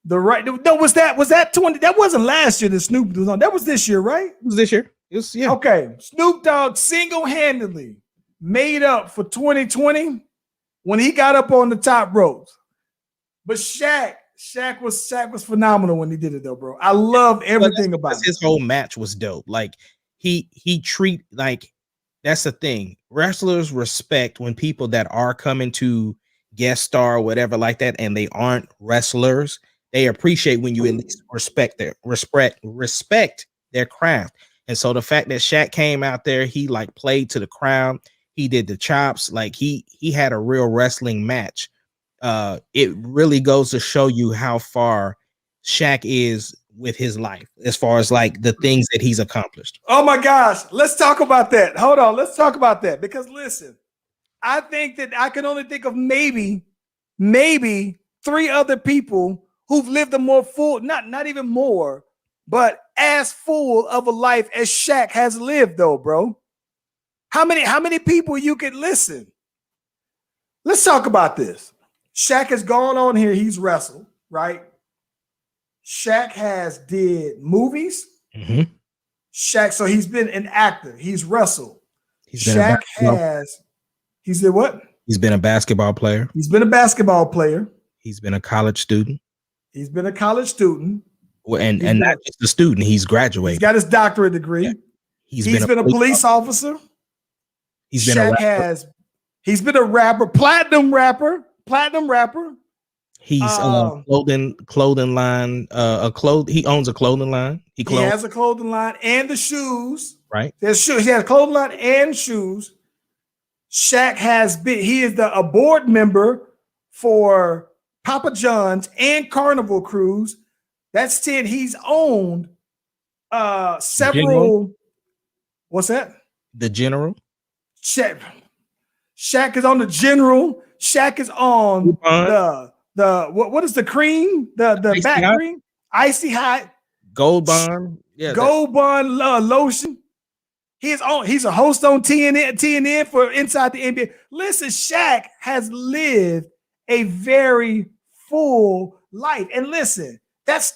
Speaker 3: the right. No, was that 20? That wasn't last year that Snoop was on. That was this year, right?
Speaker 4: It was this year. It was, yeah.
Speaker 3: Okay. Snoop Dogg single-handedly made up for 2020 when he got up on the top ropes. But Shaq was phenomenal when he did it, though, bro. I love everything about it.
Speaker 4: His whole match was dope. Like he that's the thing. Wrestlers respect when people that are coming to guest star or whatever like that, and they aren't wrestlers. They appreciate when you at least respect their craft. And so the fact that Shaq came out there, he like played to the crowd. He did the chops. Like he had a real wrestling match. It really goes to show you how far Shaq is with his life as far as like the things that he's accomplished.
Speaker 3: Oh my gosh, let's talk about that. Hold on, let's talk about that, because listen, I think that I can only think of maybe 3 other people who've lived a more full, not even more, but as full of a life as Shaq has lived, though, bro. How many people you could listen? Let's talk about this. Shaq has gone on here. He's wrestled, right? Shaq has did movies.
Speaker 4: Mm-hmm.
Speaker 3: Shaq, so he's been an actor. He's wrestled. He's did what?
Speaker 4: He's been a basketball player.
Speaker 3: He's been a basketball player.
Speaker 4: He's been a college student.
Speaker 3: He's been a college student.
Speaker 4: Well, and not just a student. He's graduated.
Speaker 3: He's got his doctorate degree. Yeah. He's been a police officer. He's been a rapper, platinum rapper. He's
Speaker 4: clothing line. He owns a clothing line. He
Speaker 3: has a clothing line and the shoes.
Speaker 4: Right.
Speaker 3: There's shoes. He has a clothing line and shoes. Shaq he is a board member for Papa John's and Carnival Cruise. That's 10. He's owned several.
Speaker 4: General?
Speaker 3: What's that?
Speaker 4: The General.
Speaker 3: Shaq is on the General. Shaq is on the what is the cream? The back hot? Cream? Icy Hot.
Speaker 4: Gold Bond. Yeah.
Speaker 3: Gold Bond lotion. He's a host on TNN for Inside the NBA. Listen, Shaq has lived a very full life. And listen, that's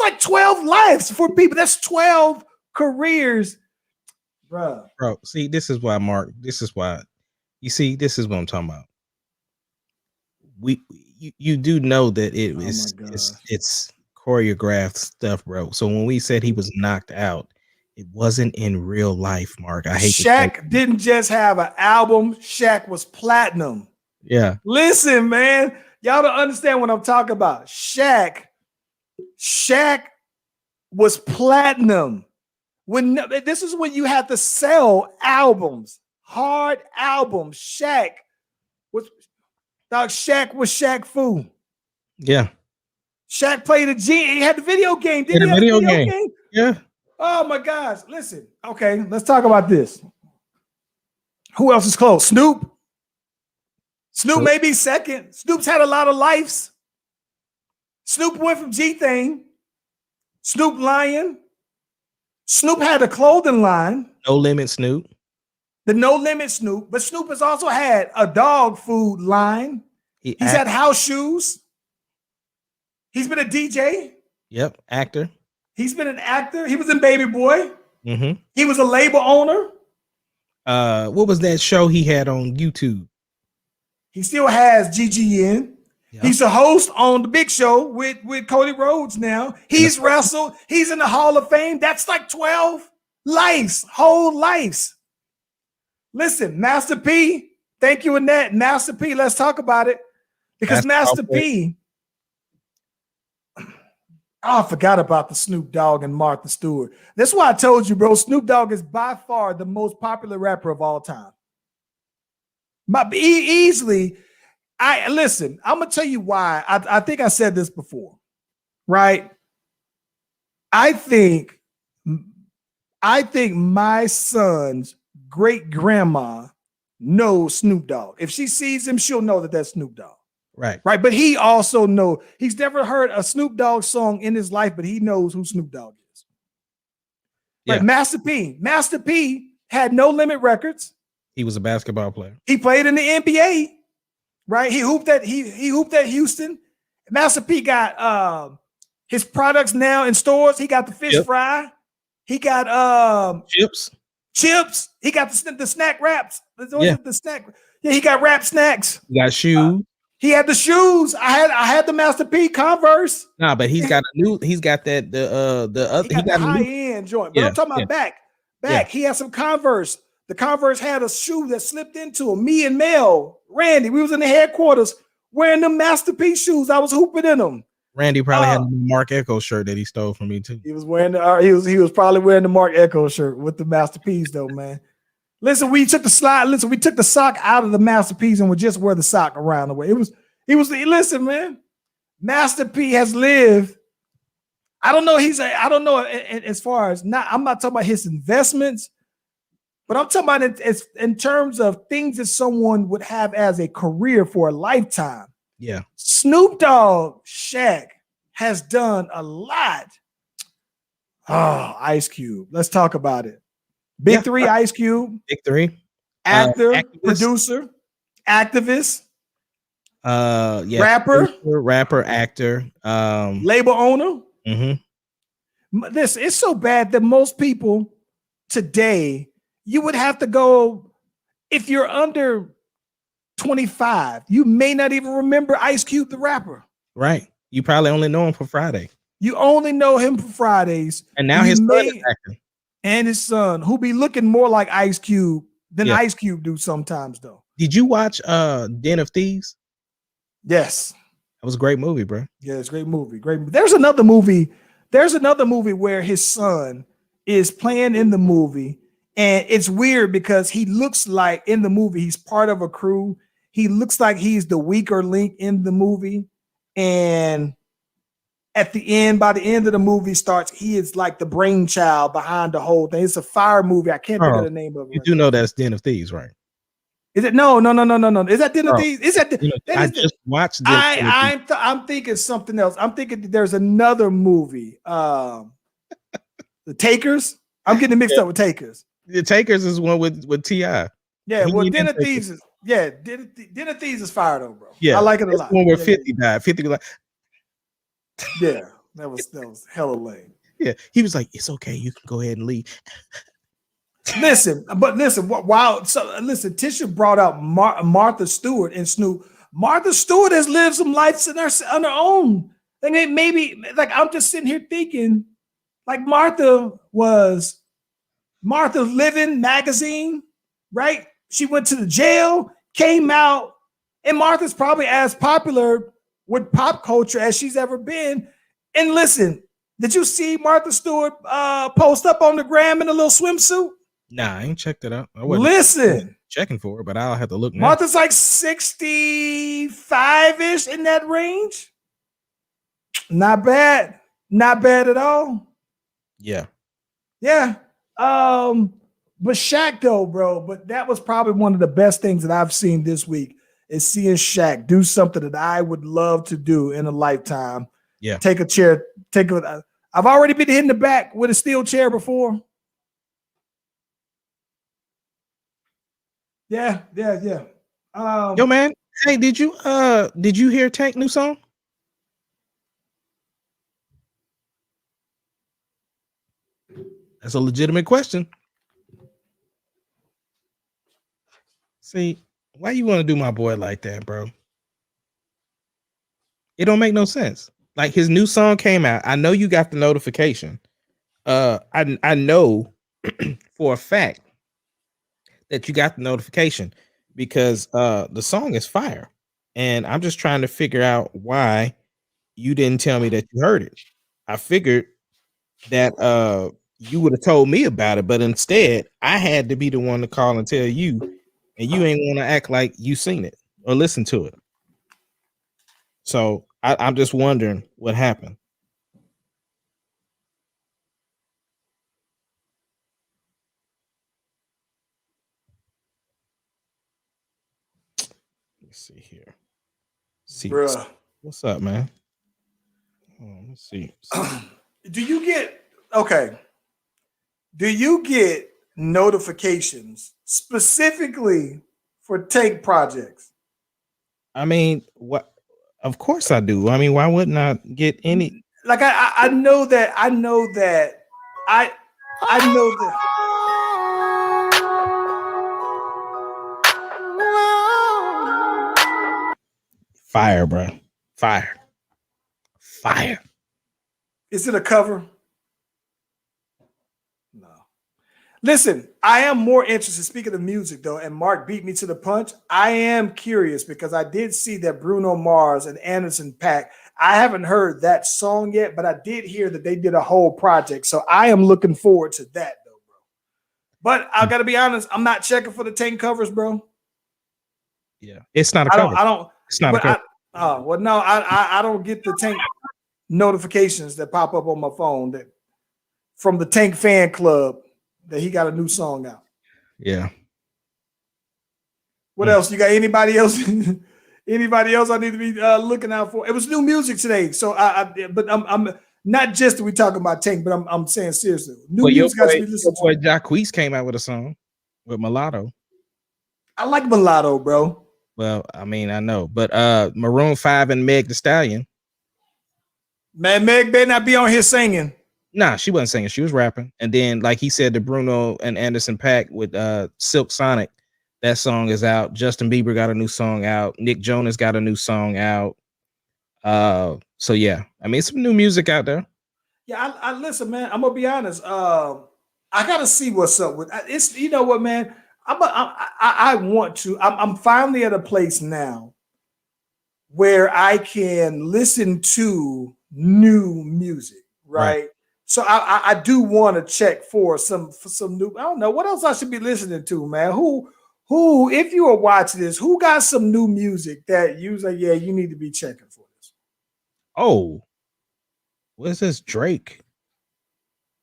Speaker 3: like 12 lives for people. That's 12 careers. Bro,
Speaker 4: see, this is why, Mark. This is why. You see, this is what I'm talking about. You do know that it's choreographed stuff, bro. So when we said he was knocked out, it wasn't in real life, Mark. I hate
Speaker 3: Shaq didn't just have an album. Shaq was platinum.
Speaker 4: Yeah.
Speaker 3: Listen, man, y'all don't understand what I'm talking about. Shaq was platinum. This is when you had to sell albums, hard albums. Shaq was Shaq Fu.
Speaker 4: Yeah.
Speaker 3: Shaq played a G. He had the video game. Did
Speaker 4: Yeah,
Speaker 3: he
Speaker 4: the
Speaker 3: have
Speaker 4: video
Speaker 3: a video
Speaker 4: game.
Speaker 3: game?
Speaker 4: Yeah.
Speaker 3: Oh my gosh. Listen. Okay, let's talk about this. Who else is close? Snoop. Snoop may be second. Snoop's had a lot of lives. Snoop went from G Thing. Snoop Lion. Snoop had a clothing line.
Speaker 4: No Limit Snoop.
Speaker 3: The No Limit Snoop. But Snoop has also had a dog food line. He's had house shoes. He's been a DJ.
Speaker 4: Yep, actor.
Speaker 3: He's been an actor. He was in Baby Boy.
Speaker 4: Mm-hmm.
Speaker 3: He was a label owner.
Speaker 4: What was that show he had on YouTube?
Speaker 3: He still has GGN. Yep. He's a host on the Big Show with Cody Rhodes now. He's wrestled. He's in the Hall of Fame. That's like 12 lives, whole lives. Listen, Master P, thank you, Annette. Master P, let's talk about it. Because Master P, I forgot about the Snoop Dogg and Martha Stewart. That's why I told you, bro, Snoop Dogg is by far the most popular rapper of all time. But easily, listen, I'm gonna tell you why. I think I said this before, right? I think my son's great grandma knows Snoop Dogg. If she sees him, she'll know that that's Snoop Dogg.
Speaker 4: Right.
Speaker 3: But he also knows he's never heard a Snoop Dogg song in his life, but he knows who Snoop Dogg is. Yeah. Right. Master P had No Limit Records.
Speaker 4: He was a basketball player.
Speaker 3: He played in the NBA. Right. He hooped at Houston. Master P got his products now in stores. He got the fish fry. He got
Speaker 4: chips.
Speaker 3: He got the snack wraps. The snack. Yeah, he got wrap snacks.
Speaker 4: He got shoes.
Speaker 3: He had the shoes. I had the Master P Converse.
Speaker 4: Nah, but he's got that
Speaker 3: he got high end joint. But I'm talking about back. Yeah. He had some Converse. The Converse had a shoe that slipped into him. Me and Mel, Randy, we was in the headquarters wearing the Master P shoes. I was hooping in them.
Speaker 4: Randy probably had a Mark Echo shirt that he stole from me too.
Speaker 3: He was wearing he was probably wearing the Mark Echo shirt with the Master P's though, man. Listen, we took the sock out of the Master P's and would just wear the sock around the way. Listen, man. Master P has lived. I don't know as far as I'm not talking about his investments, but I'm talking about it in terms of things that someone would have as a career for a lifetime.
Speaker 4: Yeah.
Speaker 3: Snoop Dogg, Shaq has done a lot. Oh, Ice Cube. Let's talk about it. Big Three, Ice Cube.
Speaker 4: Big Three.
Speaker 3: Actor, producer, activist.
Speaker 4: Rapper, actor.
Speaker 3: Label owner.
Speaker 4: Mm-hmm.
Speaker 3: It's so bad that most people today, you would have to go, if you're under 25, you may not even remember Ice Cube, the rapper.
Speaker 4: Right. You probably only know him for Friday.
Speaker 3: You only know him for Fridays.
Speaker 4: And now his son is acting.
Speaker 3: And his son, who be looking more like Ice Cube than Ice Cube do sometimes, though.
Speaker 4: Did you watch Den of Thieves?
Speaker 3: Yes.
Speaker 4: That was a great movie, bro.
Speaker 3: Yeah, it's a great movie. There's another movie where his son is playing in the movie. And it's weird because he looks like in the movie, he's part of a crew. He looks like he's the weaker link in the movie. And at the end, by the end of the movie starts, he is like the brainchild behind the whole thing. It's a fire movie. I can't think of the name of it.
Speaker 4: You do know that's Den of Thieves, right?
Speaker 3: Is it? No. Is that Den of Thieves? Is that?
Speaker 4: I just watched.
Speaker 3: I'm thinking something else. I'm thinking there's another movie. The Takers. I'm getting mixed up with Takers.
Speaker 4: The Takers is one with T.I.
Speaker 3: Yeah, well, Den of Thieves is Den of Thieves is fire though, bro.
Speaker 4: Yeah,
Speaker 3: I like it a lot.
Speaker 4: One where 50 died. 50 like.
Speaker 3: Yeah, that was hella lame.
Speaker 4: Yeah, he was like, "It's okay, you can go ahead and leave."
Speaker 3: Listen, Tisha brought out Martha Stewart and Snoop. Martha Stewart has lived some lives on her own. And maybe like I'm just sitting here thinking, like Martha's Living magazine, right? She went to the jail, came out, and Martha's probably as popular with pop culture as she's ever been. And listen, did you see Martha Stewart post up on the gram in a little swimsuit?
Speaker 4: Nah, I ain't checked it out. I
Speaker 3: wasn't
Speaker 4: checking for it, but I'll have to look now.
Speaker 3: Martha's like 65-ish in that range. Not bad. Not bad at all.
Speaker 4: Yeah.
Speaker 3: Yeah. But Shaq though, bro. But that was probably one of the best things that I've seen this week is seeing Shaq do something that I would love to do in a lifetime.
Speaker 4: Yeah.
Speaker 3: Take a chair. I've already been hit in the back with a steel chair before. Yeah.
Speaker 4: Yo, man. Hey, did you hear Tank new song? That's a legitimate question. See, why you want to do my boy like that, bro? It don't make no sense. Like his new song came out. I know you got the notification. I know for a fact that you got the notification because the song is fire. And I'm just trying to figure out why you didn't tell me that you heard it. I figured that you would have told me about it, but instead I had to be the one to call and tell you, and you ain't want to act like you seen it or listen to it. So I'm just wondering what happened. Let's see here. See,
Speaker 3: Bruh.
Speaker 4: what's up, man? Let's see.
Speaker 3: Do you get notifications specifically for Tank projects?
Speaker 4: I mean, what? Of course I do. I mean, why wouldn't I get any?
Speaker 3: Like I know that I know that.
Speaker 4: Fire, bro. Fire.
Speaker 3: Is it a cover? No. Listen, I am more interested. Speaking of music, though, and Mark beat me to the punch. I am curious because I did see that Bruno Mars and Anderson .Paak. I haven't heard that song yet, but I did hear that they did a whole project. So I am looking forward to that, though, bro. But I got to be honest, I'm not checking for the Tank covers, bro.
Speaker 4: Yeah, it's not a cover.
Speaker 3: I don't.
Speaker 4: It's not a cover.
Speaker 3: Well, no, I don't get the Tank notifications that pop up on my phone that from the Tank fan club that he got a new song out.
Speaker 4: Yeah.
Speaker 3: What else? You got anybody else? Anybody else I need to be looking out for? It was new music today, so but I'm not just that we talking about Tank, but I'm saying seriously, new music got to be listened to.
Speaker 4: Your boy Jacquees came out with a song with Mulatto.
Speaker 3: I like Mulatto, bro.
Speaker 4: Well, I mean, I know, but Maroon 5 and Meg Thee Stallion.
Speaker 3: Man, Meg better not be on here singing.
Speaker 4: Nah, she wasn't singing. She was rapping. And then, like he said, the Bruno and Anderson .Paak with Silk Sonic, that song is out. Justin Bieber got a new song out. Nick Jonas got a new song out. So yeah, I mean, some new music out there.
Speaker 3: Yeah, I listen, man. I'm gonna be honest. I gotta see what's up with it's. You know what, man? I want to. I'm finally at a place now where I can listen to new music, right? So I do want to check for some new. I don't know what else I should be listening to, man. Who if you are watching this, who got some new music that you say, yeah, you need to be checking for this?
Speaker 4: Oh, what is this? Drake.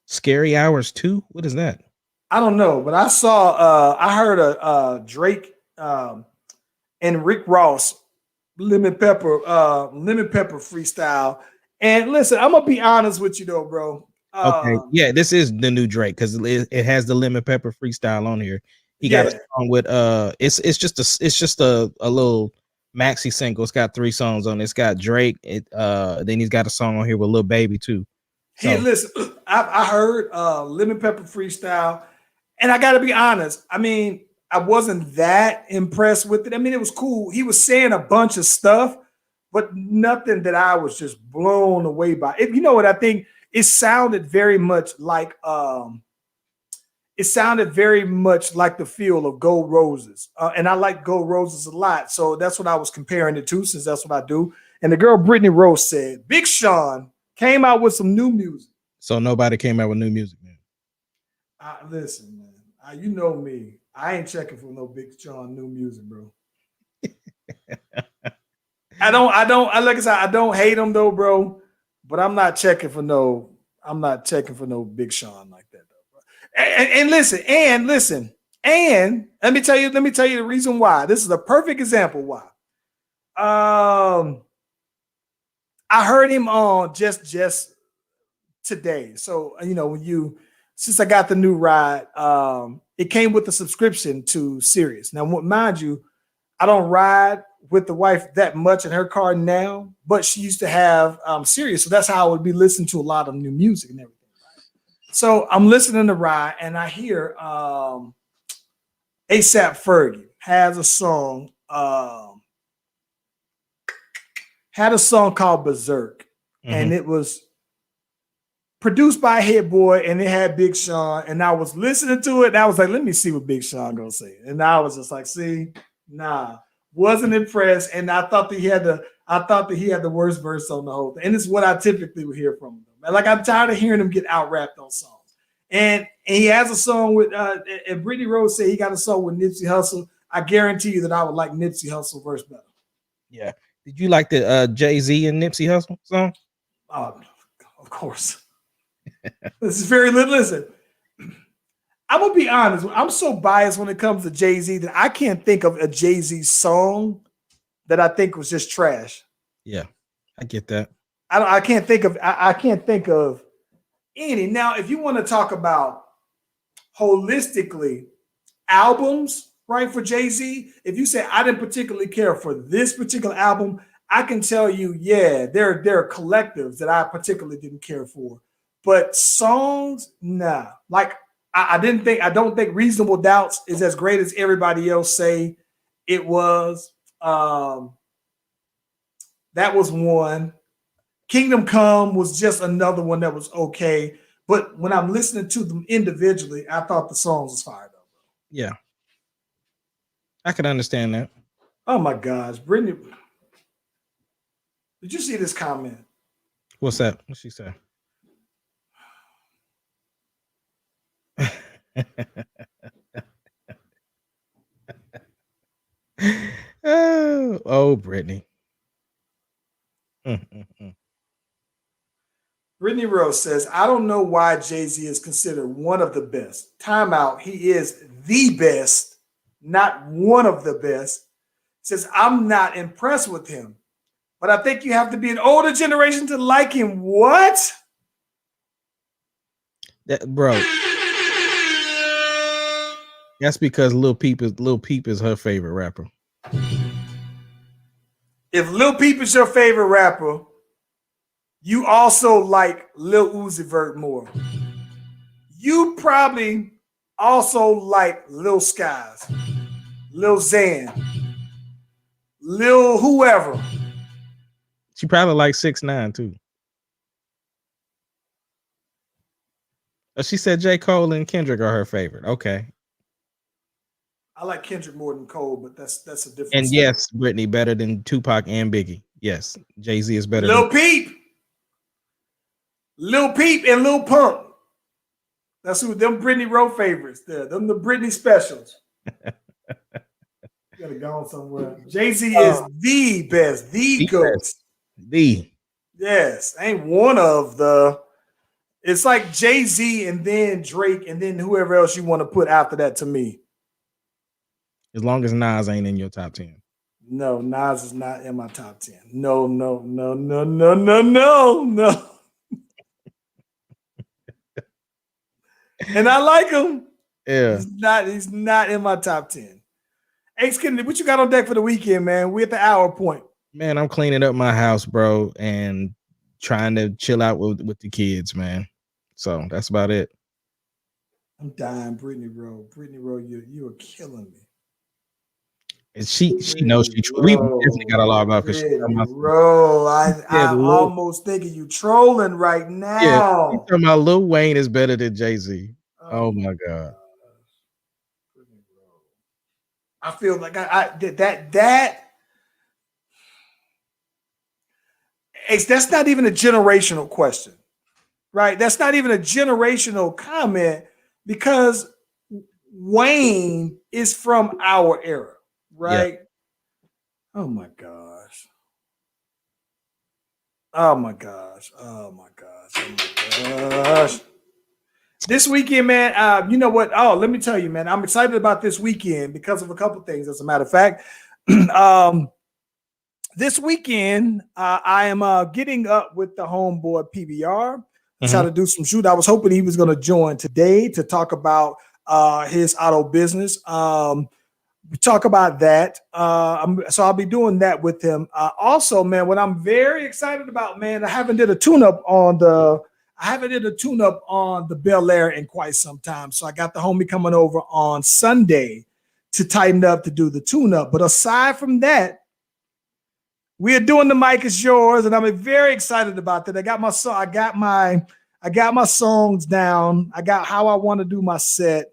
Speaker 4: Scary Hours 2? What is that?
Speaker 3: I don't know, but I saw I heard a Drake and Rick Ross lemon pepper freestyle. And listen, I'm gonna be honest with you though, bro.
Speaker 4: Okay, yeah, this is the new Drake because it has the lemon pepper freestyle on here. He got a song with it's just a little maxi single. It's got 3 songs on it. It's got Drake. Then he's got a song on here with Lil Baby too. So.
Speaker 3: Hey, listen, I heard lemon pepper freestyle, and I gotta be honest. I mean, I wasn't that impressed with it. I mean, it was cool. He was saying a bunch of stuff, but nothing that I was just blown away by. You know what I think? It sounded very much like the feel of Gold Roses, and I like Gold Roses a lot. So that's what I was comparing it to, since that's what I do. And the girl Brittany Rose said Big Sean came out with some new music.
Speaker 4: So nobody came out with new music, man.
Speaker 3: Listen, man, you know me. I ain't checking for no Big Sean new music, bro. I don't like I said, I don't hate him though, bro. But I'm not checking for no Big Sean like that. Though. And listen, let me tell you the reason why. This is a perfect example why. I heard him on just today. So since I got the new ride, it came with a subscription to Sirius. Now, mind you, I don't ride with the wife that much in her car now, but she used to have Sirius, so that's how I would be listening to a lot of new music and everything. Right? So I'm listening to ride, and I hear ASAP Fergie has a song. Had a song called Berserk, and it was produced by Hit Boy, and it had Big Sean. And I was listening to it, and I was like, "Let me see what Big Sean gonna say." And I was just like, "See, nah, wasn't impressed." And I thought that he had the worst verse on the whole thing. And it's what I typically would hear from him. Like I'm tired of hearing him get out rapped on songs. And he has a song with, and Brittany Rose said he got a song with Nipsey Hussle. I guarantee you that I would like Nipsey Hussle verse better.
Speaker 4: Yeah. Did you like the Jay-Z and Nipsey Hussle song?
Speaker 3: Of course. This is very little. Listen, I'm gonna be honest. I'm so biased when it comes to Jay-Z that I can't think of a Jay-Z song that I think was just trash.
Speaker 4: Yeah, I get that.
Speaker 3: I can't think of any. Now, if you want to talk about holistically albums, right, for Jay-Z, if you say I didn't particularly care for this particular album, I can tell you, yeah, there are collectives that I particularly didn't care for. But songs, nah. Like I don't think Reasonable Doubts is as great as everybody else say it was. That was one. Kingdom Come was just another one that was okay. But when I'm listening to them individually, I thought the songs was fire though.
Speaker 4: Yeah. I can understand that.
Speaker 3: Oh my gosh, Brittany. Did you see this comment?
Speaker 4: What's that? What's she say? oh, Brittany.
Speaker 3: Brittany Rose says, I don't know why Jay-Z is considered one of the best. Timeout. He is the best, not one of the best. Says, I'm not impressed with him. But I think you have to be an older generation to like him. What?
Speaker 4: Bro. That's because Lil Peep is her favorite rapper.
Speaker 3: If Lil Peep is your favorite rapper, you also like Lil Uzi Vert more. You probably also like Lil Skies, Lil Xan, Lil whoever.
Speaker 4: She probably like 6ix9ine too. She said J. Cole and Kendrick are her favorite. Okay.
Speaker 3: I like Kendrick more than Cole, but that's a different.
Speaker 4: And yes, Brittany better than Tupac and Biggie. Yes, Jay-Z is better.
Speaker 3: Lil Peep and Lil Pump. That's who them Brittany Rowe favorites. There, them the Brittany specials. You gotta go on somewhere. Jay-Z is the best, the GOAT.
Speaker 4: The
Speaker 3: yes, ain't one of the. It's like Jay-Z and then Drake and then whoever else you want to put after that to me.
Speaker 4: As long as Nas ain't in your top 10.
Speaker 3: No, Nas is not in my top 10. No. And I like him.
Speaker 4: Yeah.
Speaker 3: He's not in my top 10. Ace Kennedy, what you got on deck for the weekend, man? We're at the hour point.
Speaker 4: Man, I'm cleaning up my house, bro, and trying to chill out with the kids, man. So that's about it.
Speaker 3: I'm dying, Brittany Rowe. Brittany Rowe, you are killing me.
Speaker 4: And she knows we definitely got a lot about because
Speaker 3: Bro, I'm almost thinking you trolling right now.
Speaker 4: Yeah, you talking about Lil Wayne is better than Jay-Z. Oh my God.
Speaker 3: I feel like that's not even a generational question, right? That's not even a generational comment because Wayne is from our era. Right? Yeah. Oh my gosh. Oh my gosh. Oh my gosh. Oh my gosh. This weekend, man, you know what? Oh, let me tell you, man, I'm excited about this weekend because of a couple things, as a matter of fact. This weekend, I am getting up with the homeboy PBR. Try to do some shoot. I was hoping he was going to join today to talk about his auto business. We talk about that. So I'll be doing that with him. Also, man, what I'm very excited about, man, I haven't did a tune-up on the Bel Air in quite some time. So I got the homie coming over on Sunday to tighten up to do the tune-up. But aside from that, we are doing the Mic Is Yours, and I'm very excited about that. I got my songs down. I got how I want to do my set.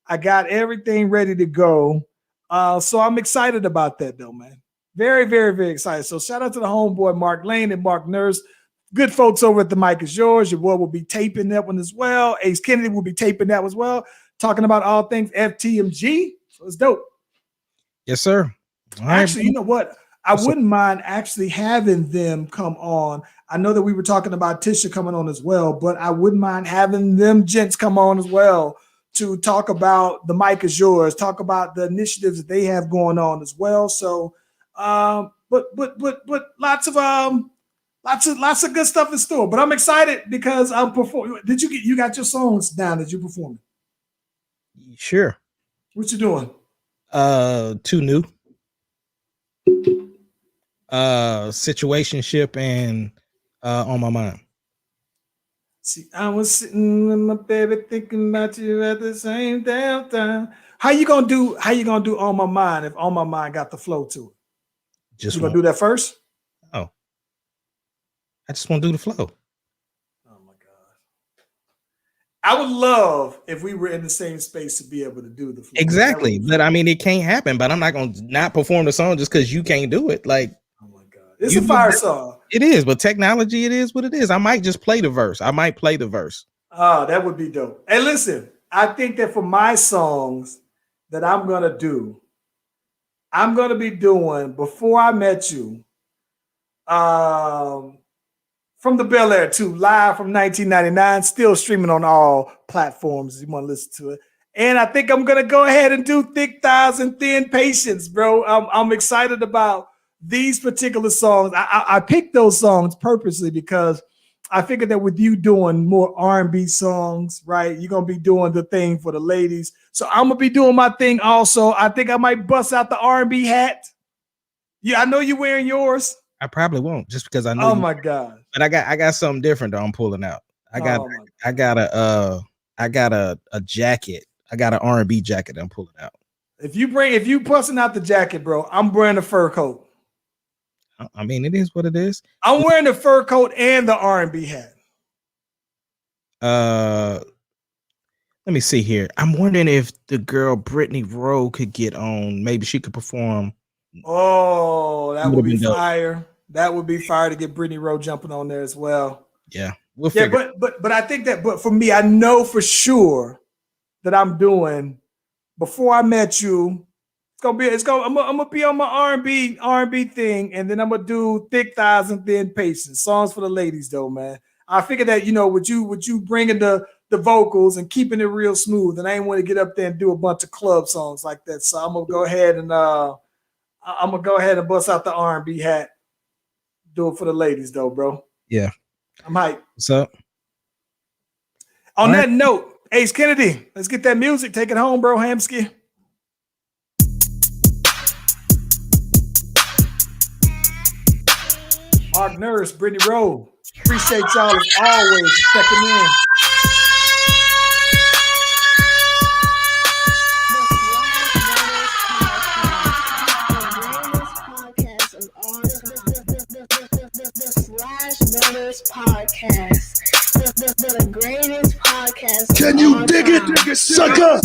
Speaker 3: I got everything ready to go. So I'm excited about that, though, man. Very, very, very excited. So shout out to the homeboy Mark Lane and Mark Nurse. Good folks over at the Mic Is Yours. Your boy will be taping that one as well. Ace Kennedy will be taping that as well. Talking about all things FTMG. So it's dope.
Speaker 4: Yes, sir.
Speaker 3: Actually, you know what? I wouldn't mind actually having them come on. I know that we were talking about Tisha coming on as well, but I wouldn't mind having them gents come on as well to talk about the Mic Is Yours, talk about the initiatives that they have going on as well. So, but lots of good stuff in store. But I'm excited because I'm performing. You got your songs down that you performing?
Speaker 4: Sure.
Speaker 3: What you doing?
Speaker 4: 2 new. Situationship and On My Mind.
Speaker 3: See, I was sitting with my baby thinking about you at the same damn time. How you gonna do On My Mind if On My Mind got the flow to it? You gonna do that first?
Speaker 4: Oh, I just want to do the flow.
Speaker 3: Oh my God. I would love if we were in the same space to be able to do the flow.
Speaker 4: Exactly. But I mean, it can't happen, but I'm not gonna not perform the song just because you can't do it. Like,
Speaker 3: oh my God. It's a fire song.
Speaker 4: It is, but technology, it is what it is. I might just play the verse.
Speaker 3: Oh, that would be dope. Hey, listen, I think that for my songs that I'm going to do, I'm going to be doing Before I Met You from the Bel Air 2, live from 1999, still streaming on all platforms if you want to listen to it. And I think I'm going to go ahead and do Thick Thighs and Thin Patience, bro. I'm excited about these particular songs. I picked those songs purposely because I figured that with you doing more R&B songs, right, you're going to be doing the thing for the ladies. So I'm going to be doing my thing also. I think I might bust out the R&B hat. Yeah, I know you're wearing yours.
Speaker 4: I probably won't just because I know.
Speaker 3: Oh my God.
Speaker 4: But I got something different that I'm pulling out. I got a jacket. I got an R&B jacket that I'm pulling out.
Speaker 3: If you busting out the jacket, bro, I'm wearing a fur coat.
Speaker 4: I mean, it is what it is.
Speaker 3: I'm wearing the fur coat and the R&B hat.
Speaker 4: Let me see here. I'm wondering if the girl Brittany Rowe could get on. Maybe she could perform.
Speaker 3: Oh, that would be fire. Dope. That would be fire to get Brittany Rowe jumping on there as well.
Speaker 4: Yeah, we'll figure.
Speaker 3: But I think that. But for me, I know for sure that I'm doing Before I Met You. I'm gonna be on my R&B thing, and then I'm gonna do Thick Thighs and Thin Patience, songs for the ladies, though, man. I figured that, you know, with you bringing the vocals and keeping it real smooth, and I ain't want to get up there and do a bunch of club songs like that. So I'm gonna go ahead and bust out the R&B hat, do it for the ladies, though, bro.
Speaker 4: Yeah,
Speaker 3: I'm hyped.
Speaker 4: What's up?
Speaker 3: On that note, Ace Kennedy, let's get that music. Take it home, bro, Hamsky. Mark Nurse, Brittany Rowe. Appreciate y'all as always for checking in.
Speaker 5: Podcast. The greatest podcast.
Speaker 6: Can you dig it, sucker?